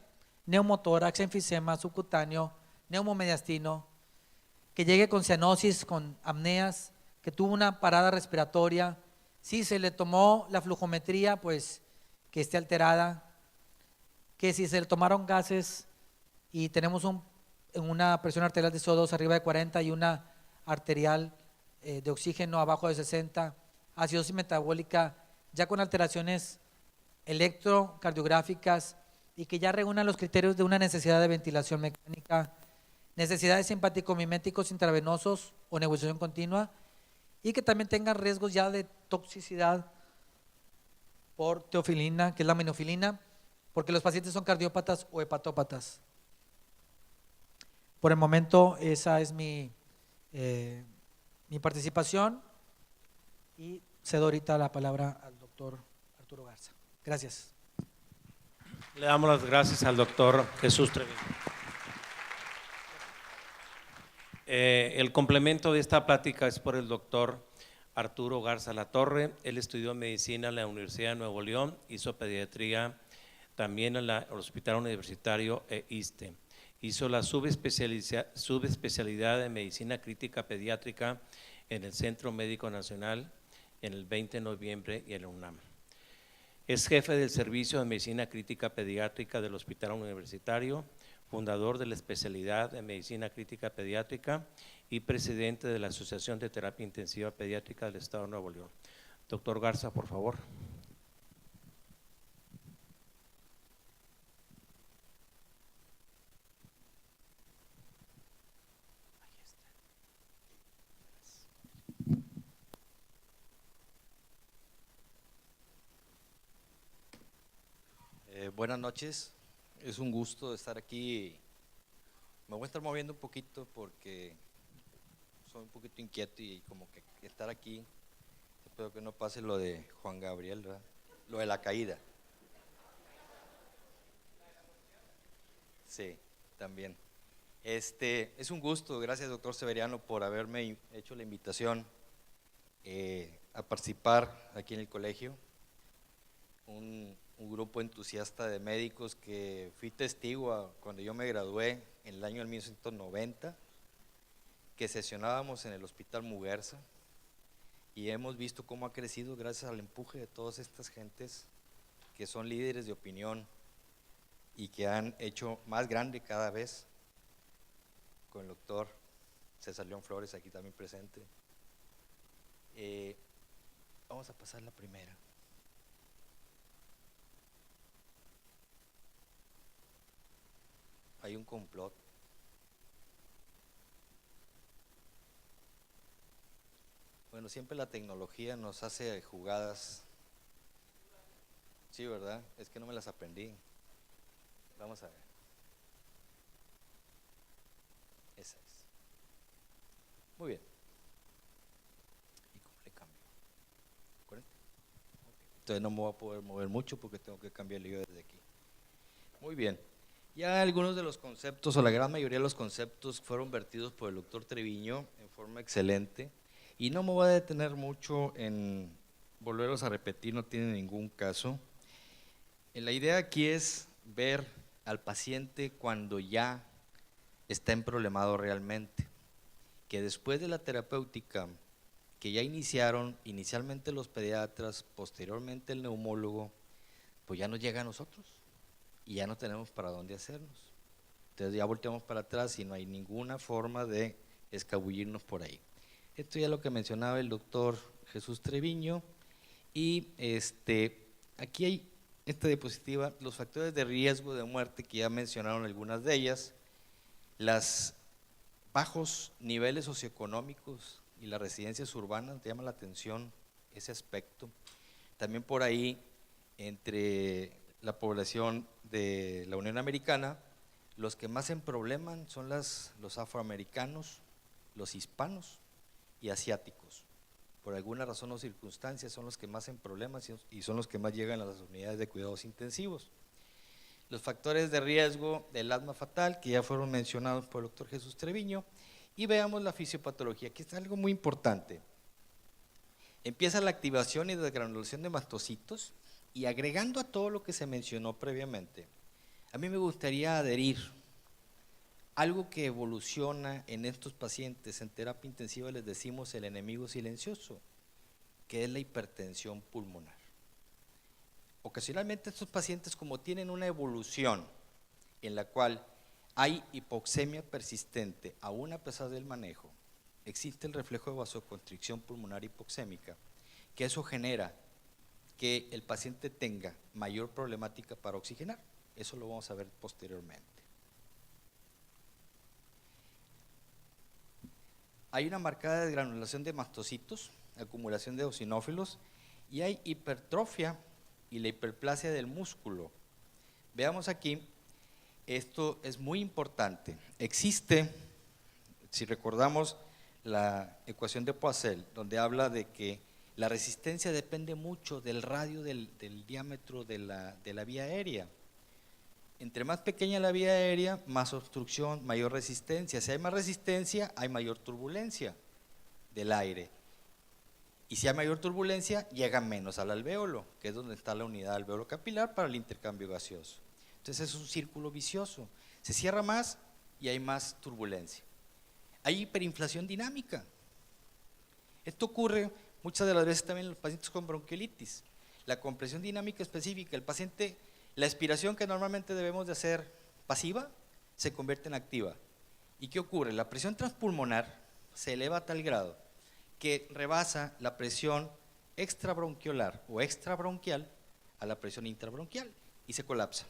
neumotórax, enfisema subcutáneo, neumomediastino, que llegue con cianosis, con apneas, que tuvo una parada respiratoria, si se le tomó la flujometría, pues que esté alterada, que si se le tomaron gases y tenemos una presión arterial de CO2 arriba de 40 y una arterial de oxígeno abajo de 60, acidosis metabólica ya con alteraciones electrocardiográficas y que ya reúnan los criterios de una necesidad de ventilación mecánica, necesidades simpático-miméticos intravenosos o nebulización continua y que también tengan riesgos ya de toxicidad por teofilina, que es la aminofilina, porque los pacientes son cardiópatas o hepatópatas. Por el momento esa es mi participación y cedo ahorita la palabra al doctor Arturo Garza. Gracias. Le damos las gracias al doctor Jesús Treviño. El complemento de esta plática es por el doctor Arturo Garza Alatorre. Él estudió medicina en la Universidad de Nuevo León, hizo pediatría también en el Hospital Universitario ISSSTE. Hizo la subespecialidad de medicina crítica pediátrica en el Centro Médico Nacional en el 20 de noviembre y en la UNAM. Es jefe del Servicio de Medicina Crítica Pediátrica del Hospital Universitario, fundador de la especialidad de Medicina Crítica Pediátrica y presidente de la Asociación de Terapia Intensiva Pediátrica del Estado de Nuevo León. Doctor Garza, por favor. Buenas noches, es un gusto estar aquí. Me voy a estar moviendo un poquito porque soy un poquito inquieto y como que estar aquí, espero que no pase lo de Juan Gabriel, ¿verdad? Lo de la caída. Sí, también. Es un gusto, gracias doctor Severiano por haberme hecho la invitación a participar aquí en el colegio. Un grupo entusiasta de médicos que fui testigo cuando yo me gradué en el año 1990, que sesionábamos en el Hospital Muguerza y hemos visto cómo ha crecido gracias al empuje de todas estas gentes que son líderes de opinión y que han hecho más grande cada vez, con el doctor César León Flores aquí también presente. Vamos a pasar la primera. Hay un complot. Bueno, siempre la tecnología nos hace jugadas. Sí, ¿verdad? Es que no me las aprendí. Vamos a ver. Esa es. Muy bien. ¿Y cómo le cambio? 40. Okay. Entonces no me voy a poder mover mucho porque tengo que cambiarle yo desde aquí. Muy bien. Ya algunos de los conceptos, o la gran mayoría de los conceptos, fueron vertidos por el doctor Treviño en forma excelente. Y no me voy a detener mucho en volverlos a repetir, no tiene ningún caso. La idea aquí es ver al paciente cuando ya está emproblemado realmente, que después de la terapéutica que ya iniciaron inicialmente los pediatras, posteriormente el neumólogo, pues ya nos llega a nosotros y ya no tenemos para dónde hacernos. Entonces ya volteamos para atrás y no hay ninguna forma de escabullirnos por ahí. Esto ya es lo que mencionaba el doctor Jesús Treviño y aquí hay esta diapositiva, los factores de riesgo de muerte que ya mencionaron algunas de ellas, los bajos niveles socioeconómicos y las residencias urbanas, te llama la atención ese aspecto. También por ahí, entre la población de la Unión Americana, los que más se probleman son los afroamericanos, los hispanos y asiáticos. Por alguna razón o circunstancias son los que más en problemas y son los que más llegan a las unidades de cuidados intensivos. Los factores de riesgo del asma fatal, que ya fueron mencionados por el doctor Jesús Treviño, y veamos la fisiopatología, que es algo muy importante. Empieza la activación y desgranulación de mastocitos, y agregando a todo lo que se mencionó previamente, a mí me gustaría adherir algo que evoluciona en estos pacientes en terapia intensiva, les decimos el enemigo silencioso, que es la hipertensión pulmonar. Ocasionalmente estos pacientes, como tienen una evolución en la cual hay hipoxemia persistente, aún a pesar del manejo, existe el reflejo de vasoconstricción pulmonar hipoxémica, que eso genera que el paciente tenga mayor problemática para oxigenar. Eso lo vamos a ver posteriormente. Hay una marcada desgranulación de mastocitos, acumulación de eosinófilos, y hay hipertrofia y la hiperplasia del músculo. Veamos aquí, esto es muy importante. Existe, si recordamos la ecuación de Poiseuille, donde habla de que la resistencia depende mucho del radio del diámetro de la vía aérea. Entre más pequeña la vía aérea, más obstrucción, mayor resistencia. Si hay más resistencia, hay mayor turbulencia del aire. Y si hay mayor turbulencia, llega menos al alvéolo, que es donde está la unidad alvéolo capilar para el intercambio gaseoso. Entonces es un círculo vicioso. Se cierra más y hay más turbulencia. Hay hiperinflación dinámica. Esto ocurre muchas de las veces también en los pacientes con bronquiolitis. La compresión dinámica específica, el paciente, la expiración que normalmente debemos de hacer pasiva, se convierte en activa. ¿Y qué ocurre? La presión transpulmonar se eleva a tal grado que rebasa la presión extrabronquiolar o extrabronquial a la presión intrabronquial y se colapsa.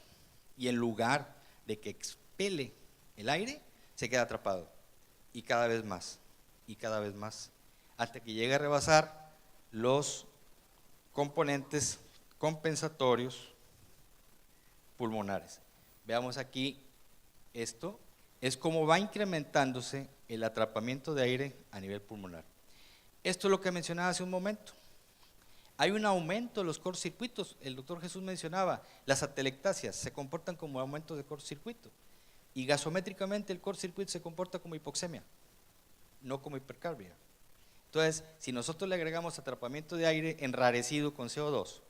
Y en lugar de que expele el aire, se queda atrapado. Y cada vez más, hasta que llega a rebasar los componentes compensatorios pulmonares. Veamos aquí esto es cómo va incrementándose el atrapamiento de aire a nivel pulmonar. Esto es lo que mencionaba hace un momento. Hay un aumento de los cortocircuitos. El doctor Jesús mencionaba, las atelectasias se comportan como aumento de cortocircuito. Y gasométricamente el cortocircuito se comporta como hipoxemia, no como hipercarbia. Entonces, si nosotros le agregamos atrapamiento de aire enrarecido con CO2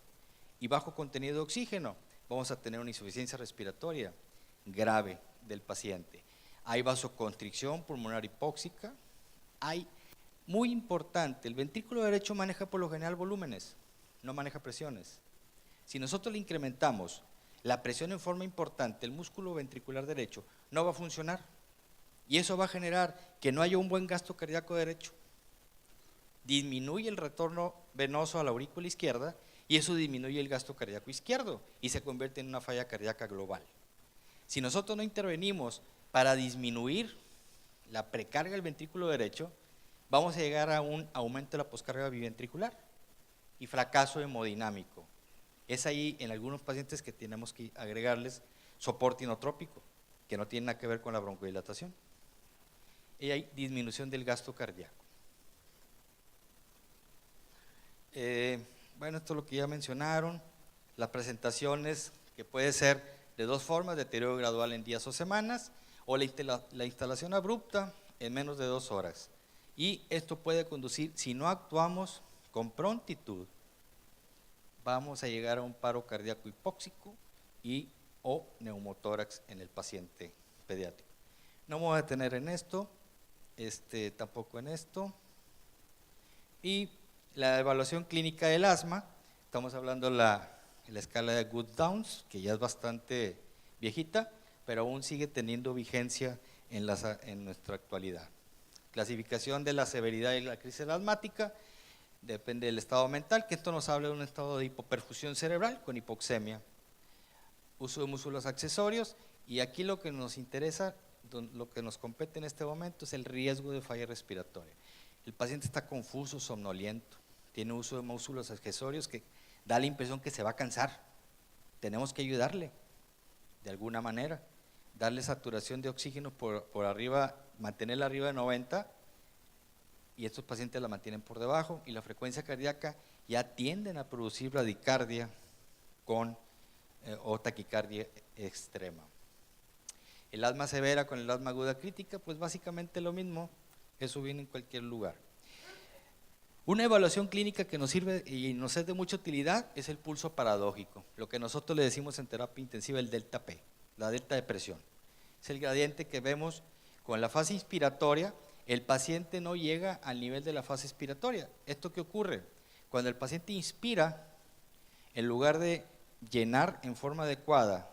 y bajo contenido de oxígeno, vamos a tener una insuficiencia respiratoria grave del paciente. Hay vasoconstricción pulmonar hipóxica, hay, muy importante, el ventrículo derecho maneja por lo general volúmenes, no maneja presiones. Si nosotros le incrementamos la presión en forma importante, el músculo ventricular derecho no va a funcionar y eso va a generar que no haya un buen gasto cardíaco derecho. Disminuye el retorno venoso a la aurícula izquierda y eso disminuye el gasto cardíaco izquierdo y se convierte en una falla cardíaca global. Si nosotros no intervenimos para disminuir la precarga del ventrículo derecho, vamos a llegar a un aumento de la poscarga biventricular y fracaso hemodinámico. Es ahí en algunos pacientes que tenemos que agregarles soporte inotrópico, que no tiene nada que ver con la broncodilatación. Y hay disminución del gasto cardíaco. Bueno, esto es lo que ya mencionaron. Las presentaciones, que puede ser de dos formas: deterioro gradual en días o semanas, o la instalación abrupta en menos de 2 horas. Y esto puede conducir, si no actuamos con prontitud, vamos a llegar a un paro cardíaco hipóxico y o neumotórax en el paciente pediátrico. No me voy a detener en esto, tampoco en esto. Y la evaluación clínica del asma, estamos hablando de la escala de Good-Downs, que ya es bastante viejita, pero aún sigue teniendo vigencia en nuestra actualidad. Clasificación de la severidad de la crisis asmática, depende del estado mental, que esto nos habla de un estado de hipoperfusión cerebral con hipoxemia. Uso de músculos accesorios, y aquí lo que nos interesa, lo que nos compete en este momento es el riesgo de falla respiratoria. El paciente está confuso, somnoliento, tiene uso de músculos accesorios que da la impresión que se va a cansar. Tenemos que ayudarle de alguna manera, darle saturación de oxígeno por arriba, mantenerla arriba de 90, y estos pacientes la mantienen por debajo, y la frecuencia cardíaca ya tienden a producir bradicardia o taquicardia extrema. El asma severa con el asma aguda crítica, pues básicamente lo mismo, eso viene en cualquier lugar. Una evaluación clínica que nos sirve y nos es de mucha utilidad es el pulso paradójico, lo que nosotros le decimos en terapia intensiva el delta P, la delta de presión. Es el gradiente que vemos con la fase inspiratoria. El paciente no llega al nivel de la fase expiratoria. ¿Esto qué ocurre? Cuando el paciente inspira, en lugar de llenar en forma adecuada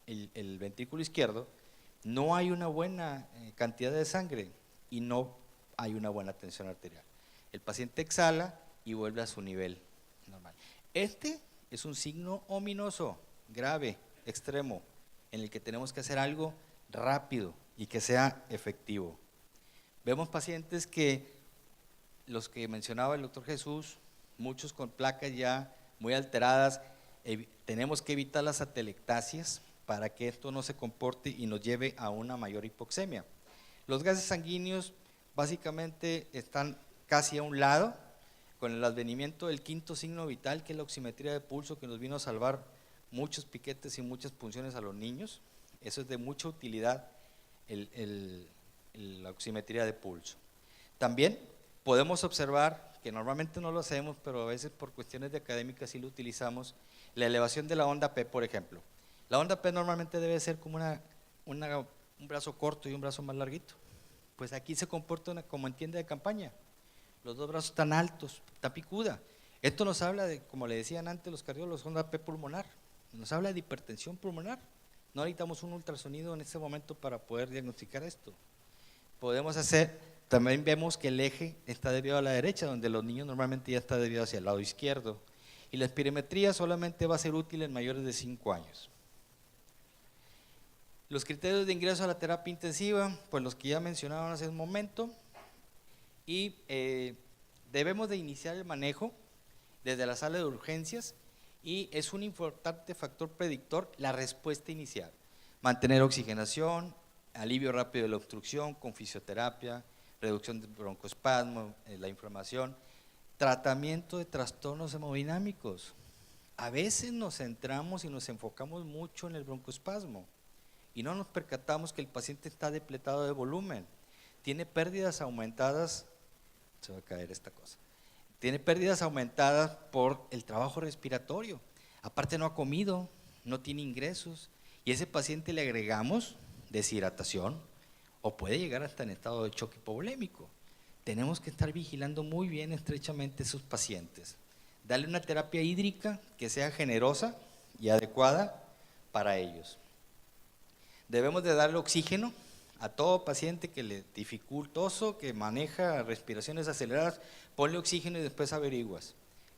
el ventrículo izquierdo, no hay una buena cantidad de sangre y no hay una buena tensión arterial. El paciente exhala y vuelve a su nivel normal. Este es un signo ominoso, grave, extremo, en el que tenemos que hacer algo rápido y que sea efectivo. Vemos pacientes que, los que mencionaba el doctor Jesús, muchos con placas ya muy alteradas, tenemos que evitar las atelectasias para que esto no se comporte y nos lleve a una mayor hipoxemia. Los gases sanguíneos básicamente están casi a un lado, con el advenimiento del quinto signo vital, que es la oximetría de pulso, que nos vino a salvar muchos piquetes y muchas punciones a los niños. Eso es de mucha utilidad, la oximetría de pulso. También podemos observar, que normalmente no lo hacemos, pero a veces por cuestiones de académicas sí lo utilizamos, la elevación de la onda P, por ejemplo. La onda P normalmente debe ser como un brazo corto y un brazo más larguito. Pues aquí se comporta como en tienda de campaña. Los dos brazos tan altos, tan picuda. Esto nos habla de, como le decían antes los cardiólogos, onda P pulmonar. Nos habla de hipertensión pulmonar. No necesitamos un ultrasonido en este momento para poder diagnosticar esto. Podemos hacer, también vemos que el eje está desviado a la derecha, donde los niños normalmente ya está desviado hacia el lado izquierdo. Y la espirometría solamente va a ser útil en mayores de 5 años. Los criterios de ingreso a la terapia intensiva, pues los que ya mencionaron hace un momento, y debemos de iniciar el manejo desde la sala de urgencias, y es un importante factor predictor la respuesta inicial. Mantener oxigenación, alivio rápido de la obstrucción con fisioterapia, reducción del broncoespasmo, la inflamación, tratamiento de trastornos hemodinámicos. A veces nos centramos y nos enfocamos mucho en el broncoespasmo y no nos percatamos que el paciente está depletado de volumen, tiene pérdidas aumentadas, se va a caer esta cosa, tiene pérdidas aumentadas por el trabajo respiratorio, aparte no ha comido, no tiene ingresos y a ese paciente le agregamos deshidratación o puede llegar hasta en estado de choque hipovolémico. Tenemos que estar vigilando muy bien estrechamente a esos pacientes, darle una terapia hídrica que sea generosa y adecuada para ellos. Debemos de darle oxígeno a todo paciente que le dificultoso, que maneja respiraciones aceleradas, ponle oxígeno y después averiguas,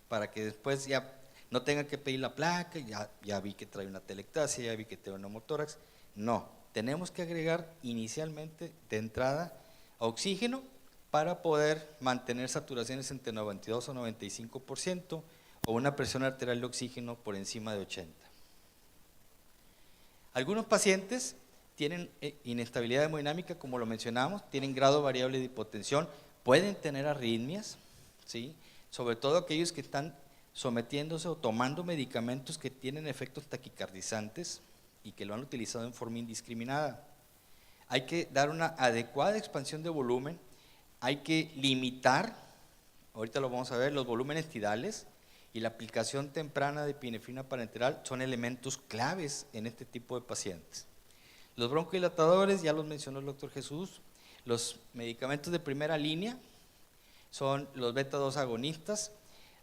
para que después ya no tenga que pedir la placa, ya vi que trae una telectasia, ya vi que trae un neumotórax. No, tenemos que agregar inicialmente de entrada oxígeno para poder mantener saturaciones entre 92 o 95% o una presión arterial de oxígeno por encima de 80. Algunos pacientes tienen inestabilidad hemodinámica, como lo mencionamos, tienen grado variable de hipotensión, pueden tener arritmias, ¿sí? Sobre todo aquellos que están sometiéndose o tomando medicamentos que tienen efectos taquicardizantes y que lo han utilizado en forma indiscriminada. Hay que dar una adecuada expansión de volumen, hay que limitar, ahorita lo vamos a ver, los volúmenes tidales y la aplicación temprana de epinefrina parenteral son elementos claves en este tipo de pacientes. Los broncodilatadores, ya los mencionó el doctor Jesús, los medicamentos de primera línea son los beta-2 agonistas,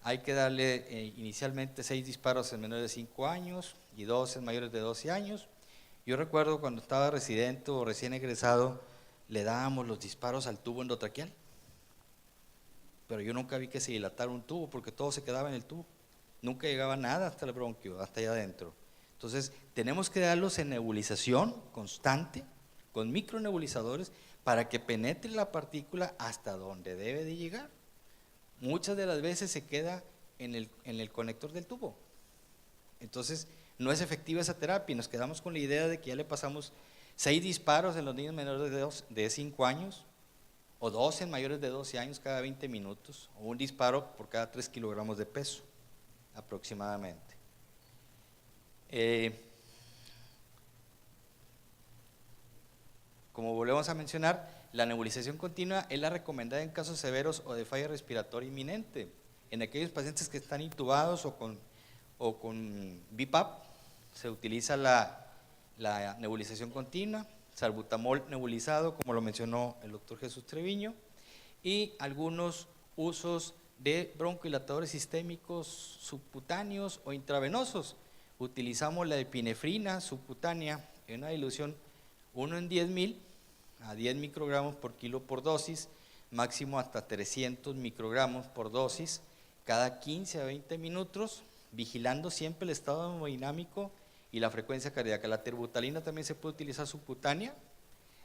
hay que darle inicialmente 6 disparos en menores de 5 años y 2 en mayores de 12 años. Yo recuerdo cuando estaba residente o recién egresado, le dábamos los disparos al tubo endotraqueal, pero yo nunca vi que se dilatara un tubo porque todo se quedaba en el tubo, nunca llegaba nada hasta el bronquio, hasta allá adentro. Entonces tenemos que darlos en nebulización constante, con micronebulizadores, para que penetre la partícula hasta donde debe de llegar. Muchas de las veces se queda en el conector del tubo, entonces no es efectiva esa terapia y nos quedamos con la idea de que ya le pasamos 6 disparos en los niños menores de 5 años o 2 en mayores de 12 años cada 20 minutos o un disparo por cada 3 kilogramos de peso aproximadamente. Como volvemos a mencionar, la nebulización continua es la recomendada en casos severos o de falla respiratoria inminente. En aquellos pacientes que están intubados o con BiPAP se utiliza la nebulización continua, salbutamol nebulizado, como lo mencionó el doctor Jesús Treviño, y algunos usos de broncodilatadores sistémicos subcutáneos o intravenosos. Utilizamos la epinefrina subcutánea en una dilución 1 en 10.000 a 10 microgramos por kilo por dosis, máximo hasta 300 microgramos por dosis, cada 15 a 20 minutos, vigilando siempre el estado hemodinámico y la frecuencia cardíaca. La terbutalina también se puede utilizar subcutánea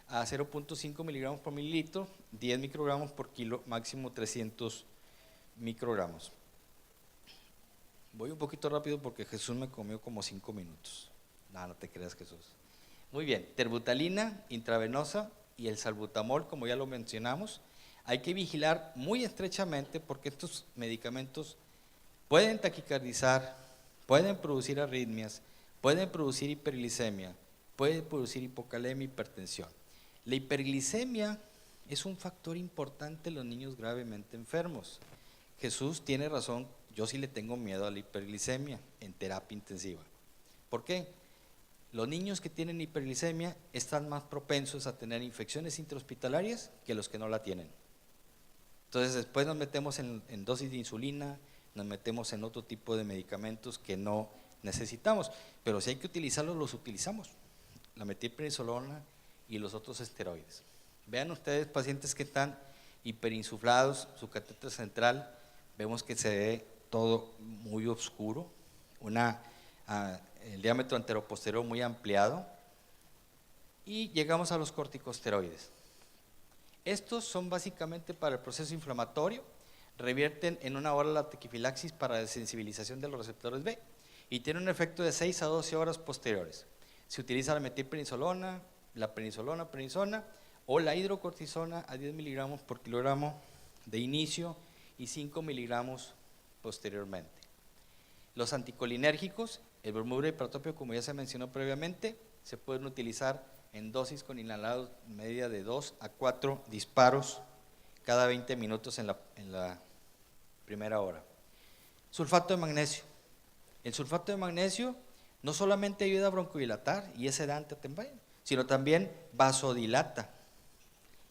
a 0.5 miligramos por mililitro, 10 microgramos por kilo, máximo 300 microgramos. Voy un poquito rápido porque Jesús me comió como 5 minutos. No te creas, Jesús. Muy bien, terbutalina intravenosa y el salbutamol, como ya lo mencionamos, hay que vigilar muy estrechamente porque estos medicamentos pueden taquicardizar, pueden producir arritmias, pueden producir hiperglicemia, pueden producir hipocalemia, hipertensión. La hiperglicemia es un factor importante en los niños gravemente enfermos. Jesús tiene razón, yo sí le tengo miedo a la hiperglicemia en terapia intensiva. ¿Por qué? Los niños que tienen hiperglicemia están más propensos a tener infecciones intrahospitalarias que los que no la tienen. Entonces después nos metemos en dosis de insulina, nos metemos en otro tipo de medicamentos que no necesitamos, pero si hay que utilizarlos, los utilizamos, la metilprednisolona y los otros esteroides. Vean ustedes pacientes que están hiperinsuflados, su catéter central, vemos que se ve todo muy oscuro, el diámetro anteroposterior muy ampliado, y llegamos a los corticosteroides. Estos son básicamente para el proceso inflamatorio, revierten en una hora la taquifilaxis para desensibilización de los receptores B y tienen un efecto de 6 a 12 horas posteriores. Se utiliza la metilprednisolona, la prednisona o la hidrocortisona a 10 miligramos por kilogramo de inicio y 5 miligramos posteriormente. Los anticolinérgicos, el bromuro y pratopio, como ya se mencionó previamente, se pueden utilizar en dosis con inhalados media de 2 a 4 disparos cada 20 minutos en la primera hora. Sulfato de magnesio. El sulfato de magnesio no solamente ayuda a broncodilatar y es sedante también, sino también vasodilata.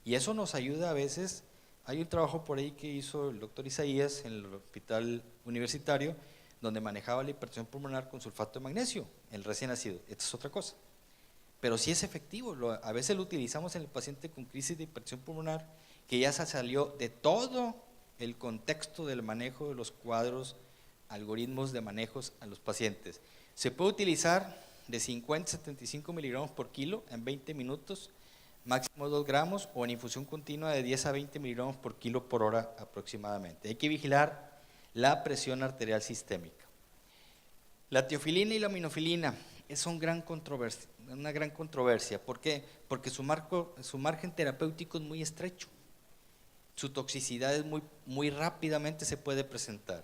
Y eso nos ayuda a veces. Hay un trabajo por ahí que hizo el doctor Isaías en el hospital universitario, donde manejaba la hipertensión pulmonar con sulfato de magnesio, el recién nacido. Esta es otra cosa. Pero sí es efectivo, a veces lo utilizamos en el paciente con crisis de hipertensión pulmonar, que ya se salió de todo el contexto del manejo de los cuadros, algoritmos de manejos a los pacientes. Se puede utilizar de 50 a 75 miligramos por kilo en 20 minutos, máximo 2 gramos, o en infusión continua de 10 a 20 miligramos por kilo por hora aproximadamente. Hay que vigilar la presión arterial sistémica. La teofilina y la aminofilina es una gran controversia. ¿Por qué? Porque su margen terapéutico es muy estrecho. Su toxicidad es muy rápidamente se puede presentar.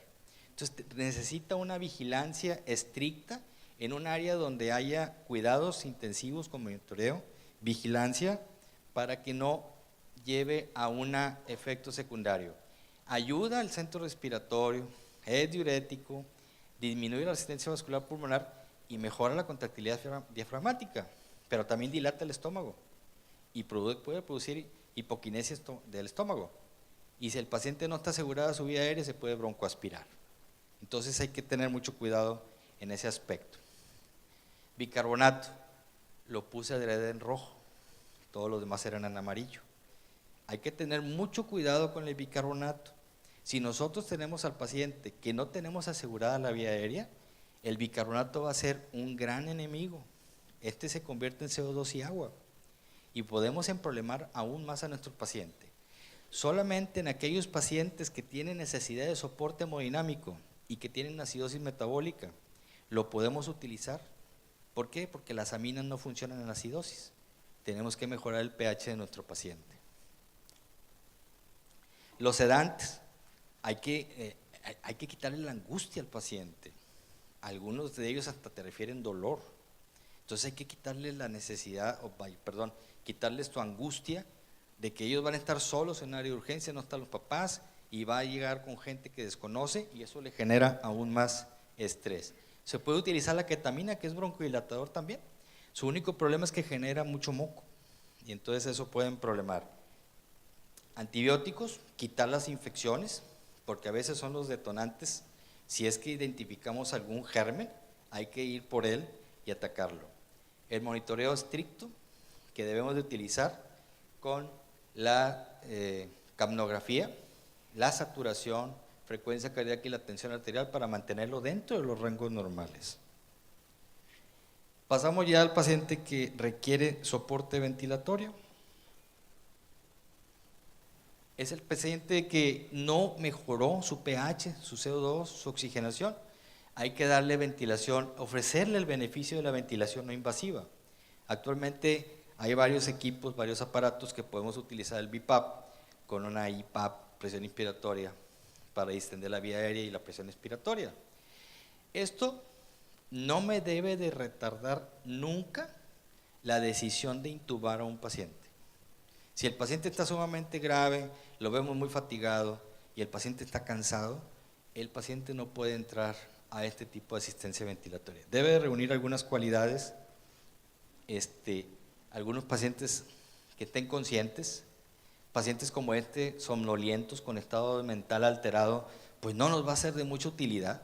Entonces necesita una vigilancia estricta en un área donde haya cuidados intensivos con monitoreo, vigilancia, para que no lleve a un efecto secundario. Ayuda al centro respiratorio, es diurético, disminuye la resistencia vascular pulmonar y mejora la contractilidad diafragmática, pero también dilata el estómago y puede producir hipoquinesia del estómago. Y si el paciente no está asegurada su vía aérea, se puede broncoaspirar. Entonces hay que tener mucho cuidado en ese aspecto. Bicarbonato, lo puse adrede en rojo, todos los demás eran en amarillo. Hay que tener mucho cuidado con el bicarbonato. Si nosotros tenemos al paciente que no tenemos asegurada la vía aérea, el bicarbonato va a ser un gran enemigo. Este se convierte en CO2 y agua y podemos emproblemar aún más a nuestro paciente. Solamente en aquellos pacientes que tienen necesidad de soporte hemodinámico y que tienen acidosis metabólica, lo podemos utilizar. ¿Por qué? Porque las aminas no funcionan en la acidosis. Tenemos que mejorar el pH de nuestro paciente. Los sedantes, hay que quitarle la angustia al paciente. Algunos de ellos hasta te refieren dolor. Entonces hay que quitarle la necesidad, quitarles tu angustia de que ellos van a estar solos en área de urgencia, no están los papás, y va a llegar con gente que desconoce y eso le genera aún más estrés. Se puede utilizar la ketamina, que es broncodilatador también. Su único problema es que genera mucho moco y entonces eso puede problemar. Antibióticos, quitar las infecciones, porque a veces son los detonantes. Si es que identificamos algún germen, hay que ir por él y atacarlo. El monitoreo estricto que debemos de utilizar con la capnografía, la saturación, frecuencia cardíaca y la tensión arterial para mantenerlo dentro de los rangos normales. Pasamos ya al paciente que requiere soporte ventilatorio. Es el paciente que no mejoró su pH, su CO2, su oxigenación. Hay que darle ventilación, ofrecerle el beneficio de la ventilación no invasiva. Actualmente hay varios equipos, varios aparatos que podemos utilizar el BiPAP con una IPAP, presión inspiratoria, para distender la vía aérea y la presión expiratoria. Esto no me debe de retardar nunca la decisión de intubar a un paciente. Si el paciente está sumamente grave, lo vemos muy fatigado y el paciente está cansado, el paciente no puede entrar a este tipo de asistencia ventilatoria. Debe de reunir algunas cualidades, algunos pacientes que estén conscientes, pacientes como somnolientos con estado mental alterado, pues no nos va a ser de mucha utilidad.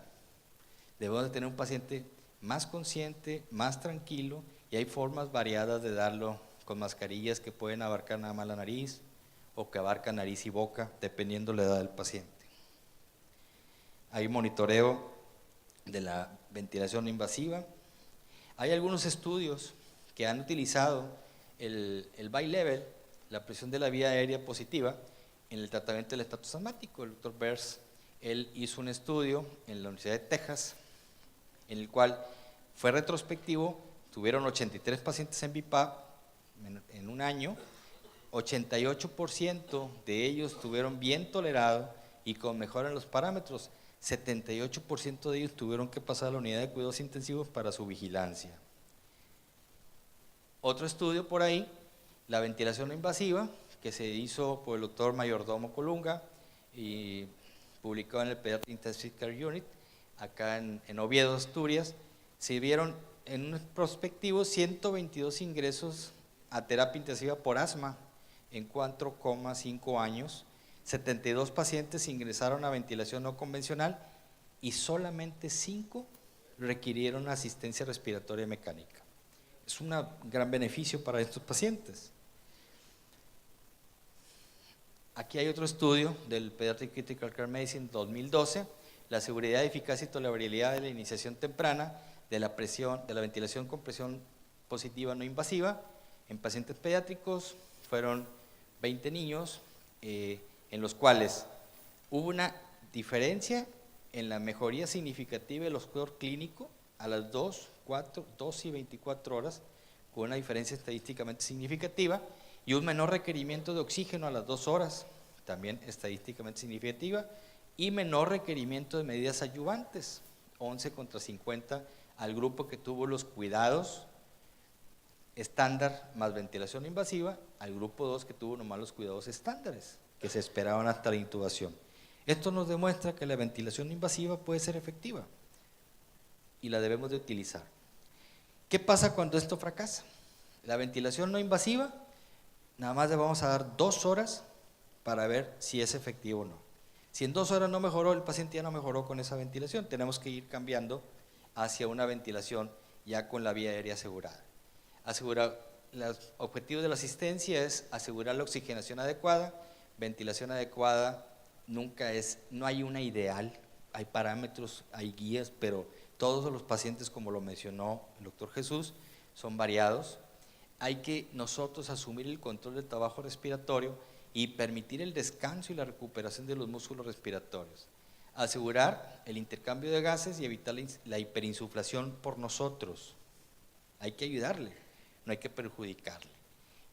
Debemos de tener un paciente más consciente, más tranquilo, y hay formas variadas de darlo con mascarillas que pueden abarcar nada más la nariz o que abarcan nariz y boca, dependiendo la edad del paciente. Hay monitoreo de la ventilación invasiva. Hay algunos estudios que han utilizado el bi-level, la presión de la vía aérea positiva, en el tratamiento del estatus asmático. El doctor Bers, él hizo un estudio en la Universidad de Texas, en el cual fue retrospectivo, tuvieron 83 pacientes en BiPAP, en un año, 88% de ellos tuvieron bien tolerado y con mejora en los parámetros. 78% de ellos tuvieron que pasar a la unidad de cuidados intensivos para su vigilancia. Otro estudio por ahí, la ventilación no invasiva, que se hizo por el doctor Mayordomo Colunga y publicado en el Pediatric Intensive Care Unit, acá en Oviedo, Asturias. Se vieron en un prospectivo 122 ingresos a terapia intensiva por asma en 4,5 años. 72 pacientes ingresaron a ventilación no convencional y solamente 5 requirieron asistencia respiratoria mecánica. Es un gran beneficio para estos pacientes. Aquí hay otro estudio del Pediatric Critical Care Medicine 2012, la seguridad, eficacia y tolerabilidad de la iniciación temprana de la ventilación con presión positiva no invasiva en pacientes pediátricos. Fueron 20 niños en los cuales hubo una diferencia en la mejoría significativa del score clínico a las 2, 4, 2 y 24 horas, con una diferencia estadísticamente significativa, y un menor requerimiento de oxígeno a las 2 horas, también estadísticamente significativa, y menor requerimiento de medidas adyuvantes, 11 contra 50 al grupo que tuvo los cuidados estándar más ventilación invasiva, al grupo 2 que tuvo nomás los cuidados estándares, que se esperaban hasta la intubación. Esto nos demuestra que la ventilación invasiva puede ser efectiva y la debemos de utilizar. ¿Qué pasa cuando esto fracasa? La ventilación no invasiva, nada más le vamos a dar 2 horas para ver si es efectivo o no. Si en 2 horas no mejoró, el paciente ya no mejoró con esa ventilación, tenemos que ir cambiando hacia una ventilación ya con la vía aérea asegurada. Los objetivos de la asistencia es asegurar la oxigenación adecuada, ventilación adecuada, no hay una ideal, hay parámetros, hay guías, pero todos los pacientes, como lo mencionó el doctor Jesús, son variados. Hay que nosotros asumir el control del trabajo respiratorio y permitir el descanso y la recuperación de los músculos respiratorios. Asegurar el intercambio de gases y evitar la hiperinsuflación por nosotros. Hay que ayudarle, no hay que perjudicarle.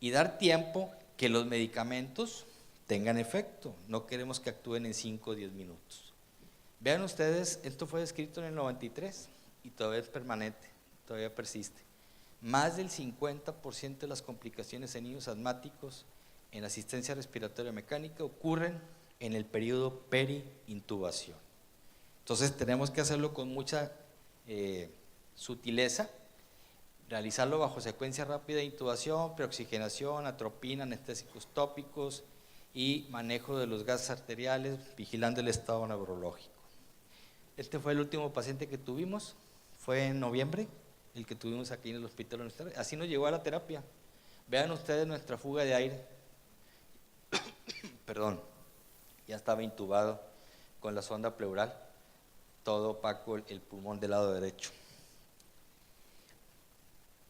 Y dar tiempo que los medicamentos tengan efecto. No queremos que actúen en 5 o 10 minutos. Vean ustedes, esto fue descrito en el 93 y todavía es permanente, todavía persiste. Más del 50% de las complicaciones en niños asmáticos en asistencia respiratoria mecánica ocurren en el periodo peri-intubación. Entonces tenemos que hacerlo con mucha sutileza, realizarlo bajo secuencia rápida de intubación, preoxigenación, atropina, anestésicos tópicos y manejo de los gases arteriales, vigilando el estado neurológico. Este fue el último paciente que tuvimos, fue en noviembre, el que tuvimos aquí en el hospital universitario. Así nos llegó a la terapia. Vean ustedes nuestra fuga de aire. Perdón, ya estaba intubado con la sonda pleural, todo opaco el pulmón del lado derecho.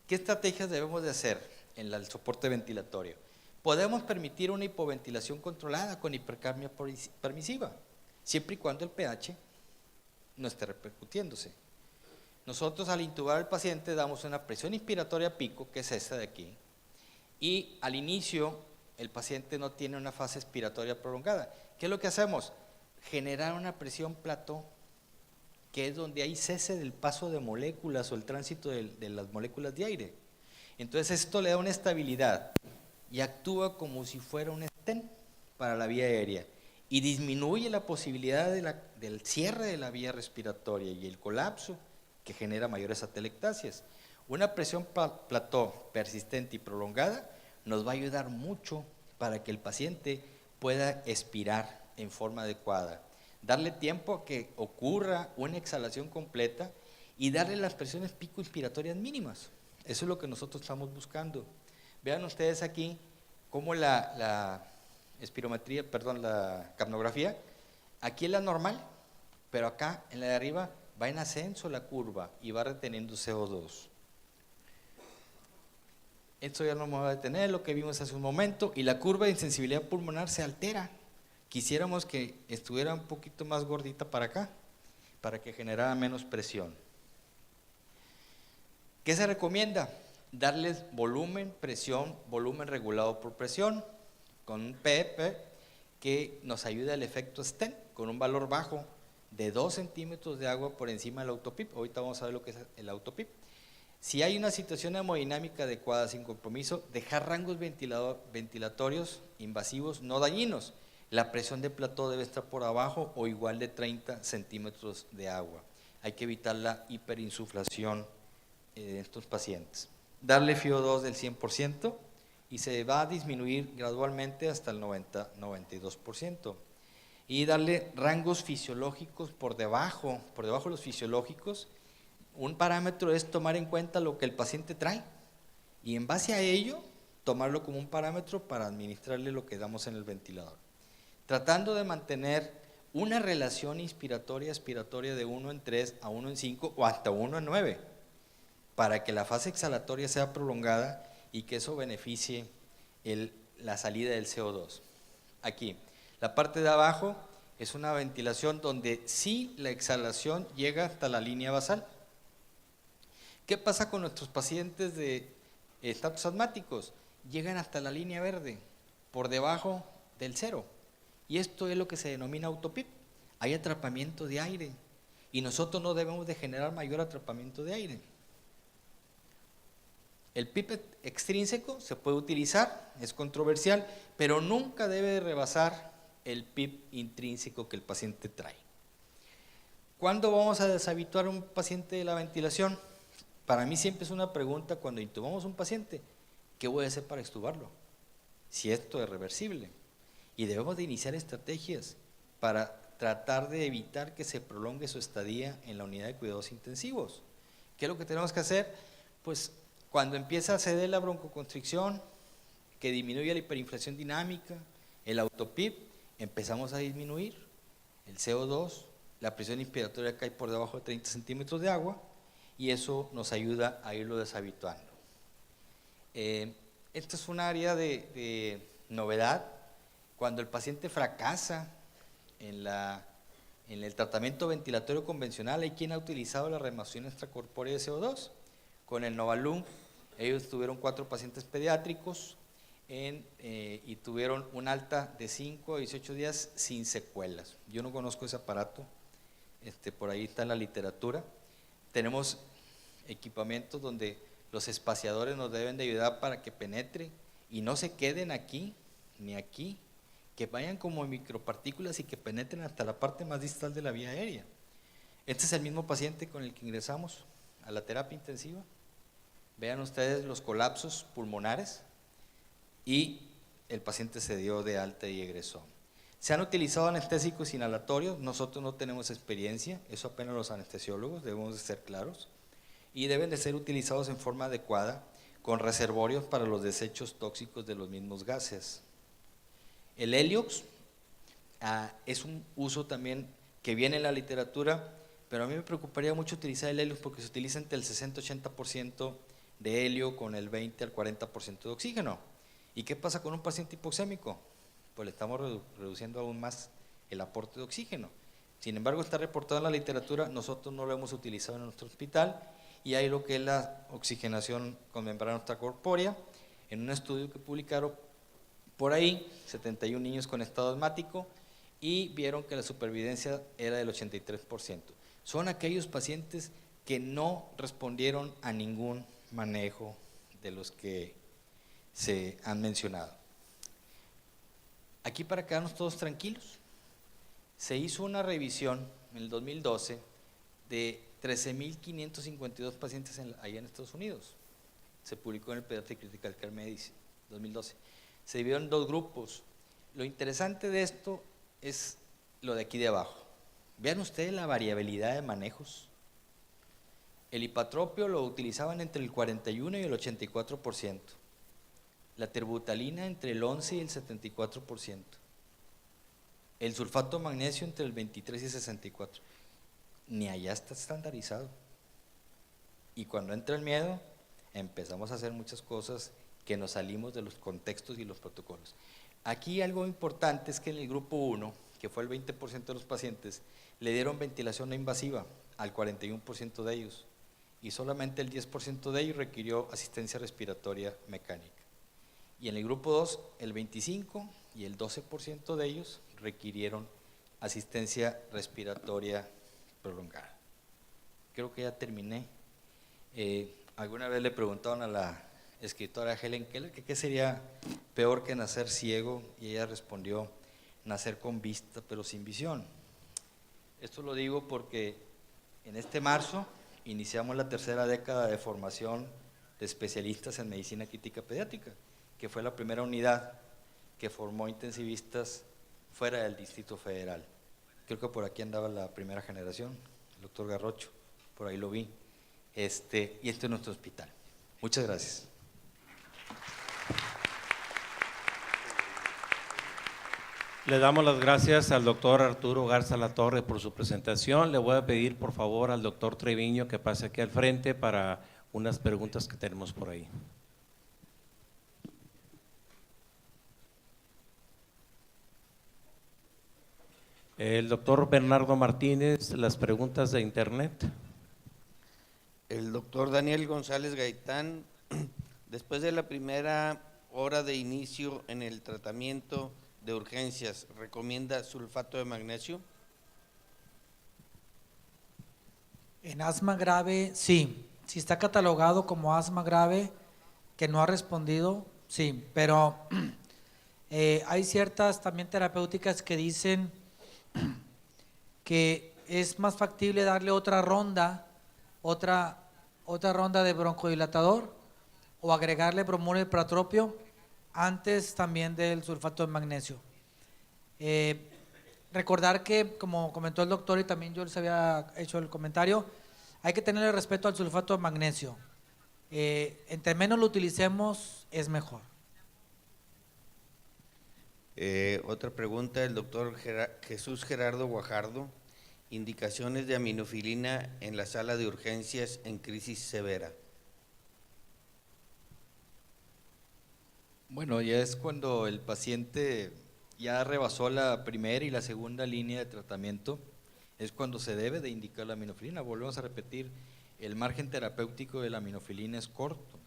¿Qué estrategias debemos de hacer en el soporte ventilatorio? Podemos permitir una hipoventilación controlada con hipercapnia permisiva, siempre y cuando el pH no esté repercutiéndose. Nosotros al intubar al paciente damos una presión inspiratoria pico, que es esta de aquí, y al inicio el paciente no tiene una fase expiratoria prolongada. ¿Qué es lo que hacemos? Generar una presión plató, que es donde hay cese del paso de moléculas o el tránsito de las moléculas de aire. Entonces esto le da una estabilidad y actúa como si fuera un stent para la vía aérea y disminuye la posibilidad del cierre de la vía respiratoria y el colapso, que genera mayores atelectasias. Una presión plató persistente y prolongada nos va a ayudar mucho para que el paciente pueda expirar en forma adecuada, darle tiempo a que ocurra una exhalación completa y darle las presiones pico inspiratorias mínimas. Eso es lo que nosotros estamos buscando. Vean ustedes aquí cómo la espirometría, perdón, la capnografía, aquí es la normal, pero acá en la de arriba va en ascenso la curva y va reteniendo CO2. Esto ya no me va a detener, lo que vimos hace un momento, y la curva de insensibilidad pulmonar se altera. Quisiéramos que estuviera un poquito más gordita para acá, para que generara menos presión. ¿Qué se recomienda? darles volumen, presión, volumen regulado por presión, con un PEP que nos ayuda al efecto Sten, con un valor bajo de 2 centímetros de agua por encima del autopip. Ahorita vamos a ver lo que es el autopip. Si hay una situación hemodinámica adecuada sin compromiso, dejar rangos ventilatorios invasivos no dañinos. La presión de plató debe estar por abajo o igual de 30 centímetros de agua. Hay que evitar la hiperinsuflación de estos pacientes. Darle FiO2 del 100% y se va a disminuir gradualmente hasta el 90-92%. Y darle rangos fisiológicos por debajo de los fisiológicos. Un parámetro es tomar en cuenta lo que el paciente trae y en base a ello tomarlo como un parámetro para administrarle lo que damos en el ventilador. Tratando de mantener una relación inspiratoria-expiratoria de 1 en 3 a 1 en 5 o hasta 1 en 9 para que la fase exhalatoria sea prolongada y que eso beneficie la salida del CO2. Aquí, la parte de abajo es una ventilación donde sí la exhalación llega hasta la línea basal. ¿Qué pasa con nuestros pacientes de estatus asmáticos? Llegan hasta la línea verde, por debajo del 0. Y esto es lo que se denomina autopip. Hay atrapamiento de aire y nosotros no debemos de generar mayor atrapamiento de aire. El PIP extrínseco se puede utilizar, es controversial, pero nunca debe de rebasar el PIP intrínseco que el paciente trae. ¿Cuándo vamos a deshabituar a un paciente de la ventilación? Para mí siempre es una pregunta cuando intubamos a un paciente, ¿qué voy a hacer para extubarlo? Si esto es reversible. Y debemos de iniciar estrategias para tratar de evitar que se prolongue su estadía en la unidad de cuidados intensivos. ¿Qué es lo que tenemos que hacer? Pues cuando empieza a ceder la broncoconstricción, que disminuye la hiperinflación dinámica, el autopip, empezamos a disminuir el CO2, la presión inspiratoria cae por debajo de 30 centímetros de agua, y eso nos ayuda a irlo deshabituando. Esto es un área de novedad. Cuando el paciente fracasa en el tratamiento ventilatorio convencional, hay quien ha utilizado la remoción extracorpórea de CO2. Con el Novalung, ellos tuvieron 4 pacientes pediátricos y tuvieron un alta de 5 a 18 días sin secuelas. Yo no conozco ese aparato, por ahí está en la literatura. Tenemos equipamientos donde los espaciadores nos deben de ayudar para que penetre y no se queden aquí ni aquí, que vayan como micropartículas y que penetren hasta la parte más distal de la vía aérea. Este es el mismo paciente con el que ingresamos a la terapia intensiva. Vean ustedes los colapsos pulmonares y el paciente se dio de alta y egresó. Se han utilizado anestésicos inhalatorios, nosotros no tenemos experiencia, eso apenas los anestesiólogos, debemos de ser claros, y deben de ser utilizados en forma adecuada con reservorios para los desechos tóxicos de los mismos gases. El Heliox es un uso también que viene en la literatura, pero a mí me preocuparía mucho utilizar el Heliox porque se utiliza entre el 60-80% de helio con el 20 al 40% de oxígeno. ¿Y qué pasa con un paciente hipoxémico? Pues le estamos reduciendo aún más el aporte de oxígeno. Sin embargo, está reportado en la literatura, nosotros no lo hemos utilizado en nuestro hospital, y hay lo que es la oxigenación con membrana extracorpórea. En un estudio que publicaron por ahí, 71 niños con estado asmático, y vieron que la supervivencia era del 83%. Son aquellos pacientes que no respondieron a ningún manejo de los que se han mencionado. Aquí, para quedarnos todos tranquilos, se hizo una revisión en el 2012 de 13.552 pacientes allá en Estados Unidos. Se publicó en el Pediatric Critical Care Medicine 2012. Se dividieron en 2 grupos. Lo interesante de esto es lo de aquí de abajo. Vean ustedes la variabilidad de manejos. El hipatropio lo utilizaban entre el 41 y el 84%. La terbutalina entre el 11 y el 74%. El sulfato de magnesio entre el 23 y el 64%. Ni allá está estandarizado. Y cuando entra el miedo, empezamos a hacer muchas cosas que nos salimos de los contextos y los protocolos. Aquí algo importante es que en el grupo 1, que fue el 20% de los pacientes, le dieron ventilación no invasiva al 41% de ellos. y solamente el 10% de ellos requirió asistencia respiratoria mecánica. Y en el grupo 2, el 25% y el 12% de ellos requirieron asistencia respiratoria prolongada. Creo que ya terminé. Alguna vez le preguntaron a la escritora Helen Keller que qué sería peor que nacer ciego, y ella respondió: nacer con vista pero sin visión. Esto lo digo porque en este marzo iniciamos la tercera década de formación de especialistas en medicina crítica pediátrica, que fue la primera unidad que formó intensivistas fuera del Distrito Federal. Creo que por aquí andaba la primera generación, el doctor Garrocho, por ahí lo vi. Y este es nuestro hospital. Muchas gracias. Le damos las gracias al doctor Arturo Garza Latorre por su presentación. Le voy a pedir por favor al doctor Treviño que pase aquí al frente para unas preguntas que tenemos por ahí. El doctor Bernardo Martínez, las preguntas de internet. El doctor Daniel González Gaitán, después de la primera hora de inicio en el tratamiento de urgencias, ¿recomienda sulfato de magnesio? En asma grave, sí. Si está catalogado como asma grave que no ha respondido, sí. Pero hay ciertas también terapéuticas que dicen que es más factible darle otra ronda de broncodilatador o agregarle bromuro de pratropio antes también del sulfato de magnesio. Recordar que, como comentó el doctor y también yo les había hecho el comentario, hay que tenerle respeto al sulfato de magnesio. Entre menos lo utilicemos es mejor. Otra pregunta del doctor Jesús Gerardo Guajardo, indicaciones de aminofilina en la sala de urgencias en crisis severa. Bueno, ya es cuando el paciente ya rebasó la primera y la segunda línea de tratamiento, es cuando se debe de indicar la aminofilina. Volvemos a repetir, el margen terapéutico de la aminofilina es corto,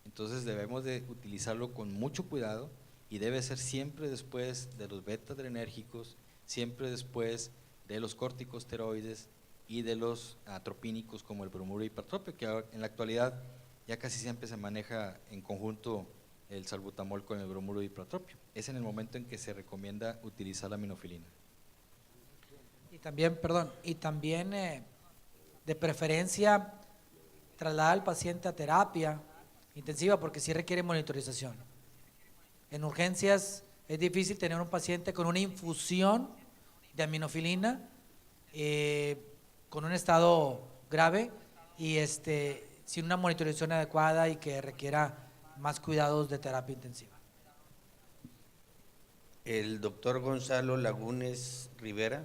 entonces debemos de utilizarlo con mucho cuidado y debe ser siempre después de los beta-adrenérgicos, siempre después de los corticosteroides y de los atropínicos como el bromuro hipertrópico, que en la actualidad ya casi siempre se maneja en conjunto el salbutamol con el bromuro hipratropio. Es en el momento en que se recomienda utilizar la aminofilina. Y también, de preferencia trasladar al paciente a terapia intensiva porque sí requiere monitorización. En urgencias es difícil tener un paciente con una infusión de aminofilina con un estado grave y sin una monitorización adecuada y que requiera más cuidados de terapia intensiva. El doctor Gonzalo Lagunes Rivera,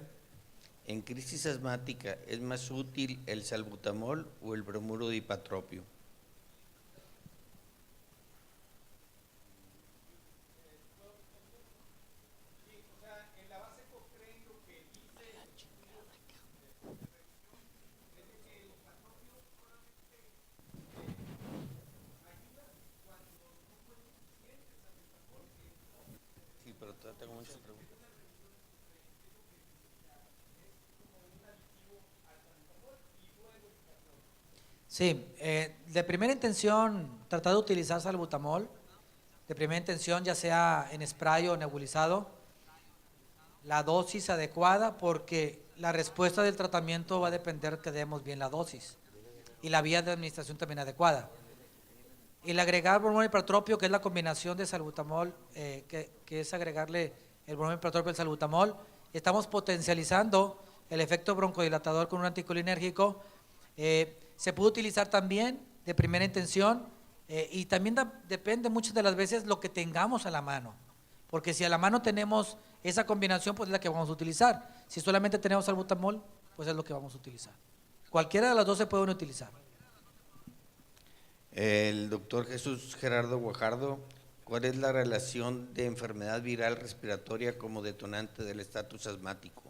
en crisis asmática, ¿es más útil el salbutamol o el bromuro de hipatropio? Sí, pero tengo muchas preguntas. Sí, de primera intención tratar de utilizar salbutamol, de primera intención ya sea en spray o nebulizado, la dosis adecuada porque la respuesta del tratamiento va a depender que demos bien la dosis y la vía de administración también adecuada. El agregar bromuro hipratropio, que es la combinación de salbutamol, que es agregarle el bromuro hipratropio al salbutamol, estamos potencializando el efecto broncodilatador con un anticolinérgico. Se puede utilizar también de primera intención y también depende muchas de las veces lo que tengamos a la mano, porque si a la mano tenemos esa combinación, pues es la que vamos a utilizar. Si solamente tenemos salbutamol, pues es lo que vamos a utilizar. Cualquiera de las dos se pueden utilizar. El doctor Jesús Gerardo Guajardo, ¿cuál es la relación de enfermedad viral respiratoria como detonante del estatus asmático?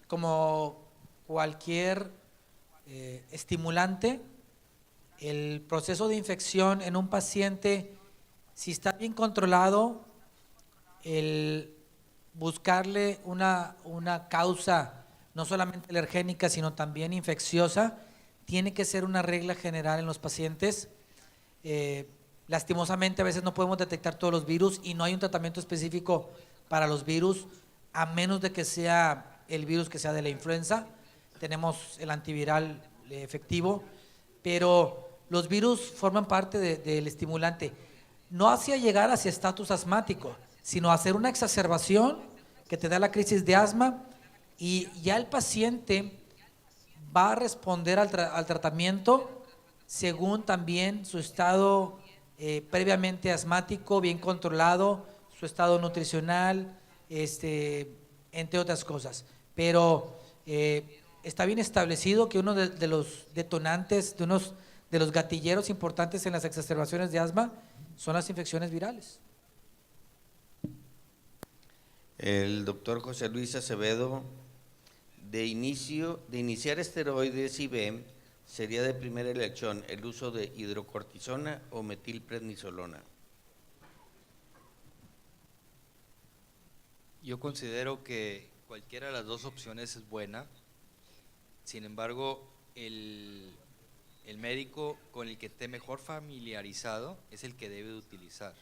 como cualquier estimulante, el proceso de infección en un paciente, si está bien controlado, el buscarle una causa no solamente alergénica, sino también infecciosa, tiene que ser una regla general en los pacientes. Lastimosamente a veces no podemos detectar todos los virus y no hay un tratamiento específico para los virus, a menos de que sea el virus que sea de la influenza. Tenemos el antiviral efectivo, pero los virus forman parte del estimulante, no hacia llegar hacia estatus asmático, sino hacer una exacerbación que te da la crisis de asma, y ya el paciente va a responder al tratamiento según también su estado previamente asmático, bien controlado, su estado nutricional, entre otras cosas. Pero está bien establecido que uno de los detonantes, de los gatilleros importantes en las exacerbaciones de asma son las infecciones virales. El doctor José Luis Acevedo, de iniciar esteroides IBM, ¿sería de primera elección el uso de hidrocortisona o metilprednisolona? Yo considero que cualquiera de las dos opciones es buena. Sin embargo, el médico con el que esté mejor familiarizado es el que debe de utilizar.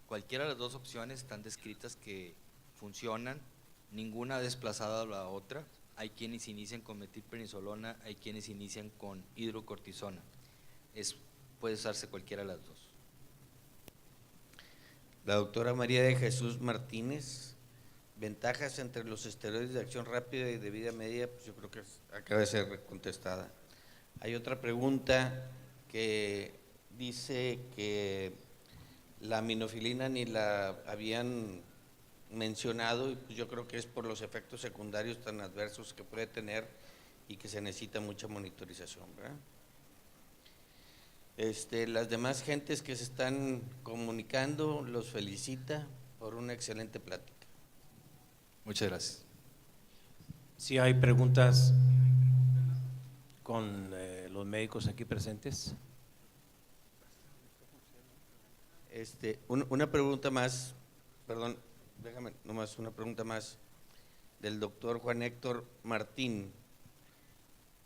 Cualquiera de las dos opciones están descritas que funcionan, ninguna ha desplazado a la otra. Hay quienes inician con metilprednisolona, hay quienes inician con hidrocortisona. Puede usarse cualquiera de las dos. La doctora María de Jesús Martínez, ventajas entre los esteroides de acción rápida y de vida media, pues yo creo que acaba de ser contestada. Hay otra pregunta que dice que la aminofilina ni la habían mencionado, y pues yo creo que es por los efectos secundarios tan adversos que puede tener y que se necesita mucha monitorización, ¿verdad? Las demás gentes que se están comunicando los felicita por una excelente plática. Muchas gracias. Si hay preguntas con los médicos aquí presentes. Una pregunta más, perdón, déjame nomás una pregunta más, del doctor Juan Héctor Martín.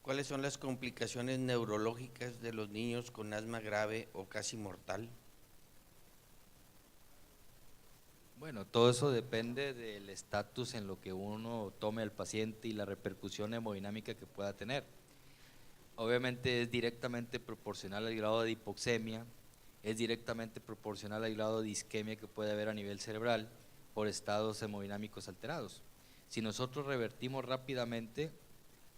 ¿Cuáles son las complicaciones neurológicas de los niños con asma grave o casi mortal? Bueno, todo eso depende del estatus en lo que uno tome al paciente y la repercusión hemodinámica que pueda tener. Obviamente es directamente proporcional al grado de hipoxemia, es directamente proporcional al grado de isquemia que puede haber a nivel cerebral por estados hemodinámicos alterados. Si nosotros revertimos rápidamente,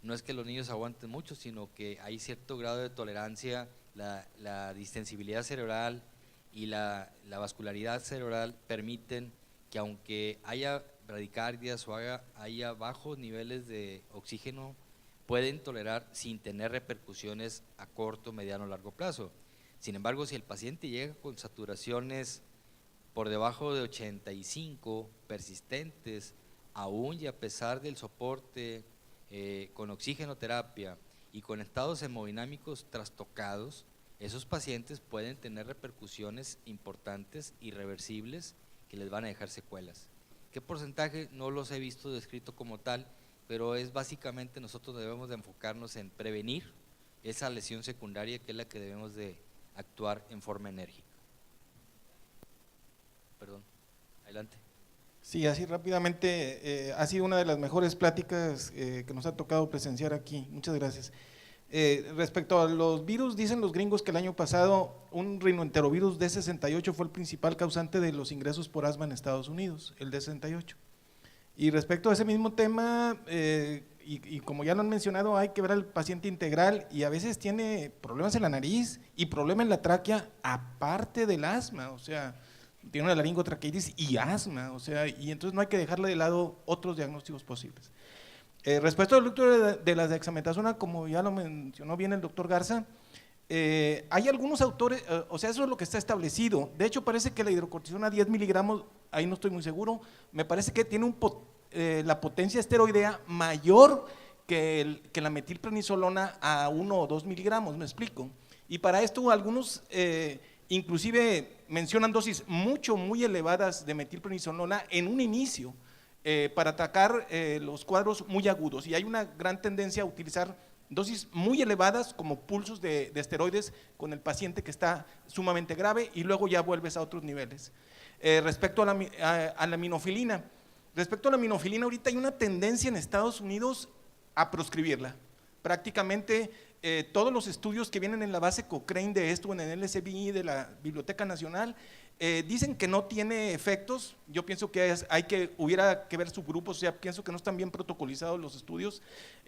no es que los niños aguanten mucho, sino que hay cierto grado de tolerancia, la distensibilidad cerebral y la vascularidad cerebral permiten que, aunque haya bradicardias o haya bajos niveles de oxígeno, pueden tolerar sin tener repercusiones a corto, mediano o largo plazo. Sin embargo, si el paciente llega con saturaciones por debajo de 85 persistentes, aún y a pesar del soporte con oxigenoterapia y con estados hemodinámicos trastocados, esos pacientes pueden tener repercusiones importantes, irreversibles, que les van a dejar secuelas. ¿Qué porcentaje? No los he visto descrito como tal, pero es básicamente nosotros debemos de enfocarnos en prevenir esa lesión secundaria, que es la que debemos de actuar en forma enérgica. Perdón, adelante. Sí, así rápidamente, ha sido una de las mejores pláticas que nos ha tocado presenciar aquí. Muchas gracias. Respecto a los virus, dicen los gringos que el año pasado un rinoenterovirus D68 fue el principal causante de los ingresos por asma en Estados Unidos, el D68. Y respecto a ese mismo tema, y como ya lo han mencionado, hay que ver al paciente integral, y a veces tiene problemas en la nariz y problema en la tráquea aparte del asma, o sea, tiene una laringotraqueitis y asma, o sea, y entonces no hay que dejarle de lado otros diagnósticos posibles. Respecto al doctor de la dexametasona, como ya lo mencionó bien el doctor Garza, hay algunos autores, o sea, eso es lo que está establecido. De hecho, parece que la hidrocortisona 10 miligramos, ahí no estoy muy seguro, me parece que tiene un la potencia esteroidea mayor que la metilprednisolona a 1 o 2 miligramos, me explico. Y para esto algunos inclusive mencionan dosis muy elevadas de metilprednisolona en un inicio para atacar los cuadros muy agudos, y hay una gran tendencia a utilizar dosis muy elevadas como pulsos de esteroides con el paciente que está sumamente grave, y luego ya vuelves a otros niveles. Respecto a la minofilina, ahorita hay una tendencia en Estados Unidos a proscribirla. Prácticamente todos los estudios que vienen en la base Cochrane de esto, en el LSBI de la Biblioteca Nacional, dicen que no tiene efectos. Yo pienso que hubiera que ver subgrupos, o sea, pienso que no están bien protocolizados los estudios,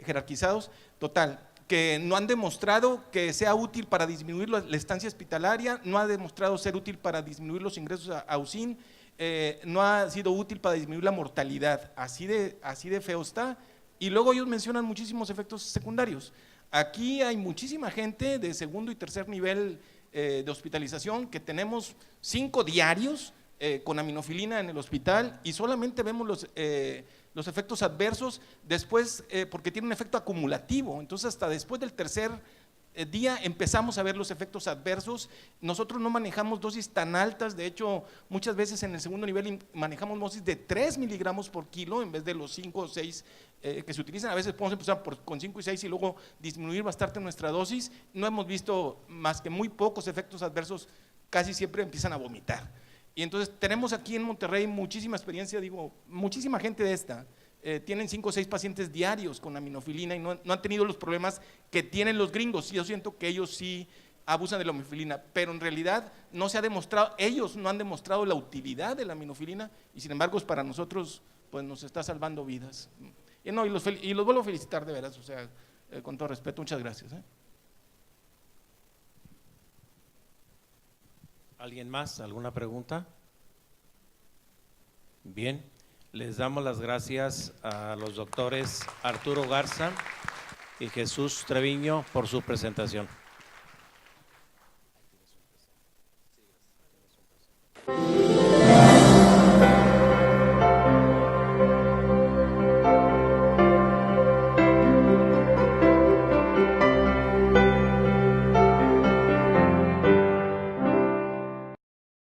jerarquizados. Total, que no han demostrado que sea útil para disminuir la estancia hospitalaria, no ha demostrado ser útil para disminuir los ingresos a UCIN, no ha sido útil para disminuir la mortalidad. Así de feo está. Y luego ellos mencionan muchísimos efectos secundarios. Aquí hay muchísima gente de segundo y tercer nivel de hospitalización, que tenemos 5 diarios con aminofilina en el hospital, y solamente vemos los efectos adversos después, porque tiene un efecto acumulativo. Entonces hasta después del tercer día empezamos a ver los efectos adversos. Nosotros no manejamos dosis tan altas, de hecho muchas veces en el segundo nivel manejamos dosis de 3 miligramos por kilo en vez de los 5 o 6 que se utilizan. A veces podemos empezar con 5 y 6 y luego disminuir bastante nuestra dosis. No hemos visto más que muy pocos efectos adversos, casi siempre empiezan a vomitar. Y entonces tenemos aquí en Monterrey muchísima experiencia, muchísima gente de esta. Tienen 5 o 6 pacientes diarios con aminofilina y no han tenido los problemas que tienen los gringos. Yo siento que ellos sí abusan de la aminofilina, pero en realidad no se ha demostrado, ellos no han demostrado la utilidad de la aminofilina, y sin embargo para nosotros pues nos está salvando vidas. Y los vuelvo a felicitar de veras, o sea, con todo respeto, muchas gracias. ¿Alguien más? ¿Alguna pregunta? Bien, les damos las gracias a los doctores Arturo Garza y Jesús Treviño por su presentación.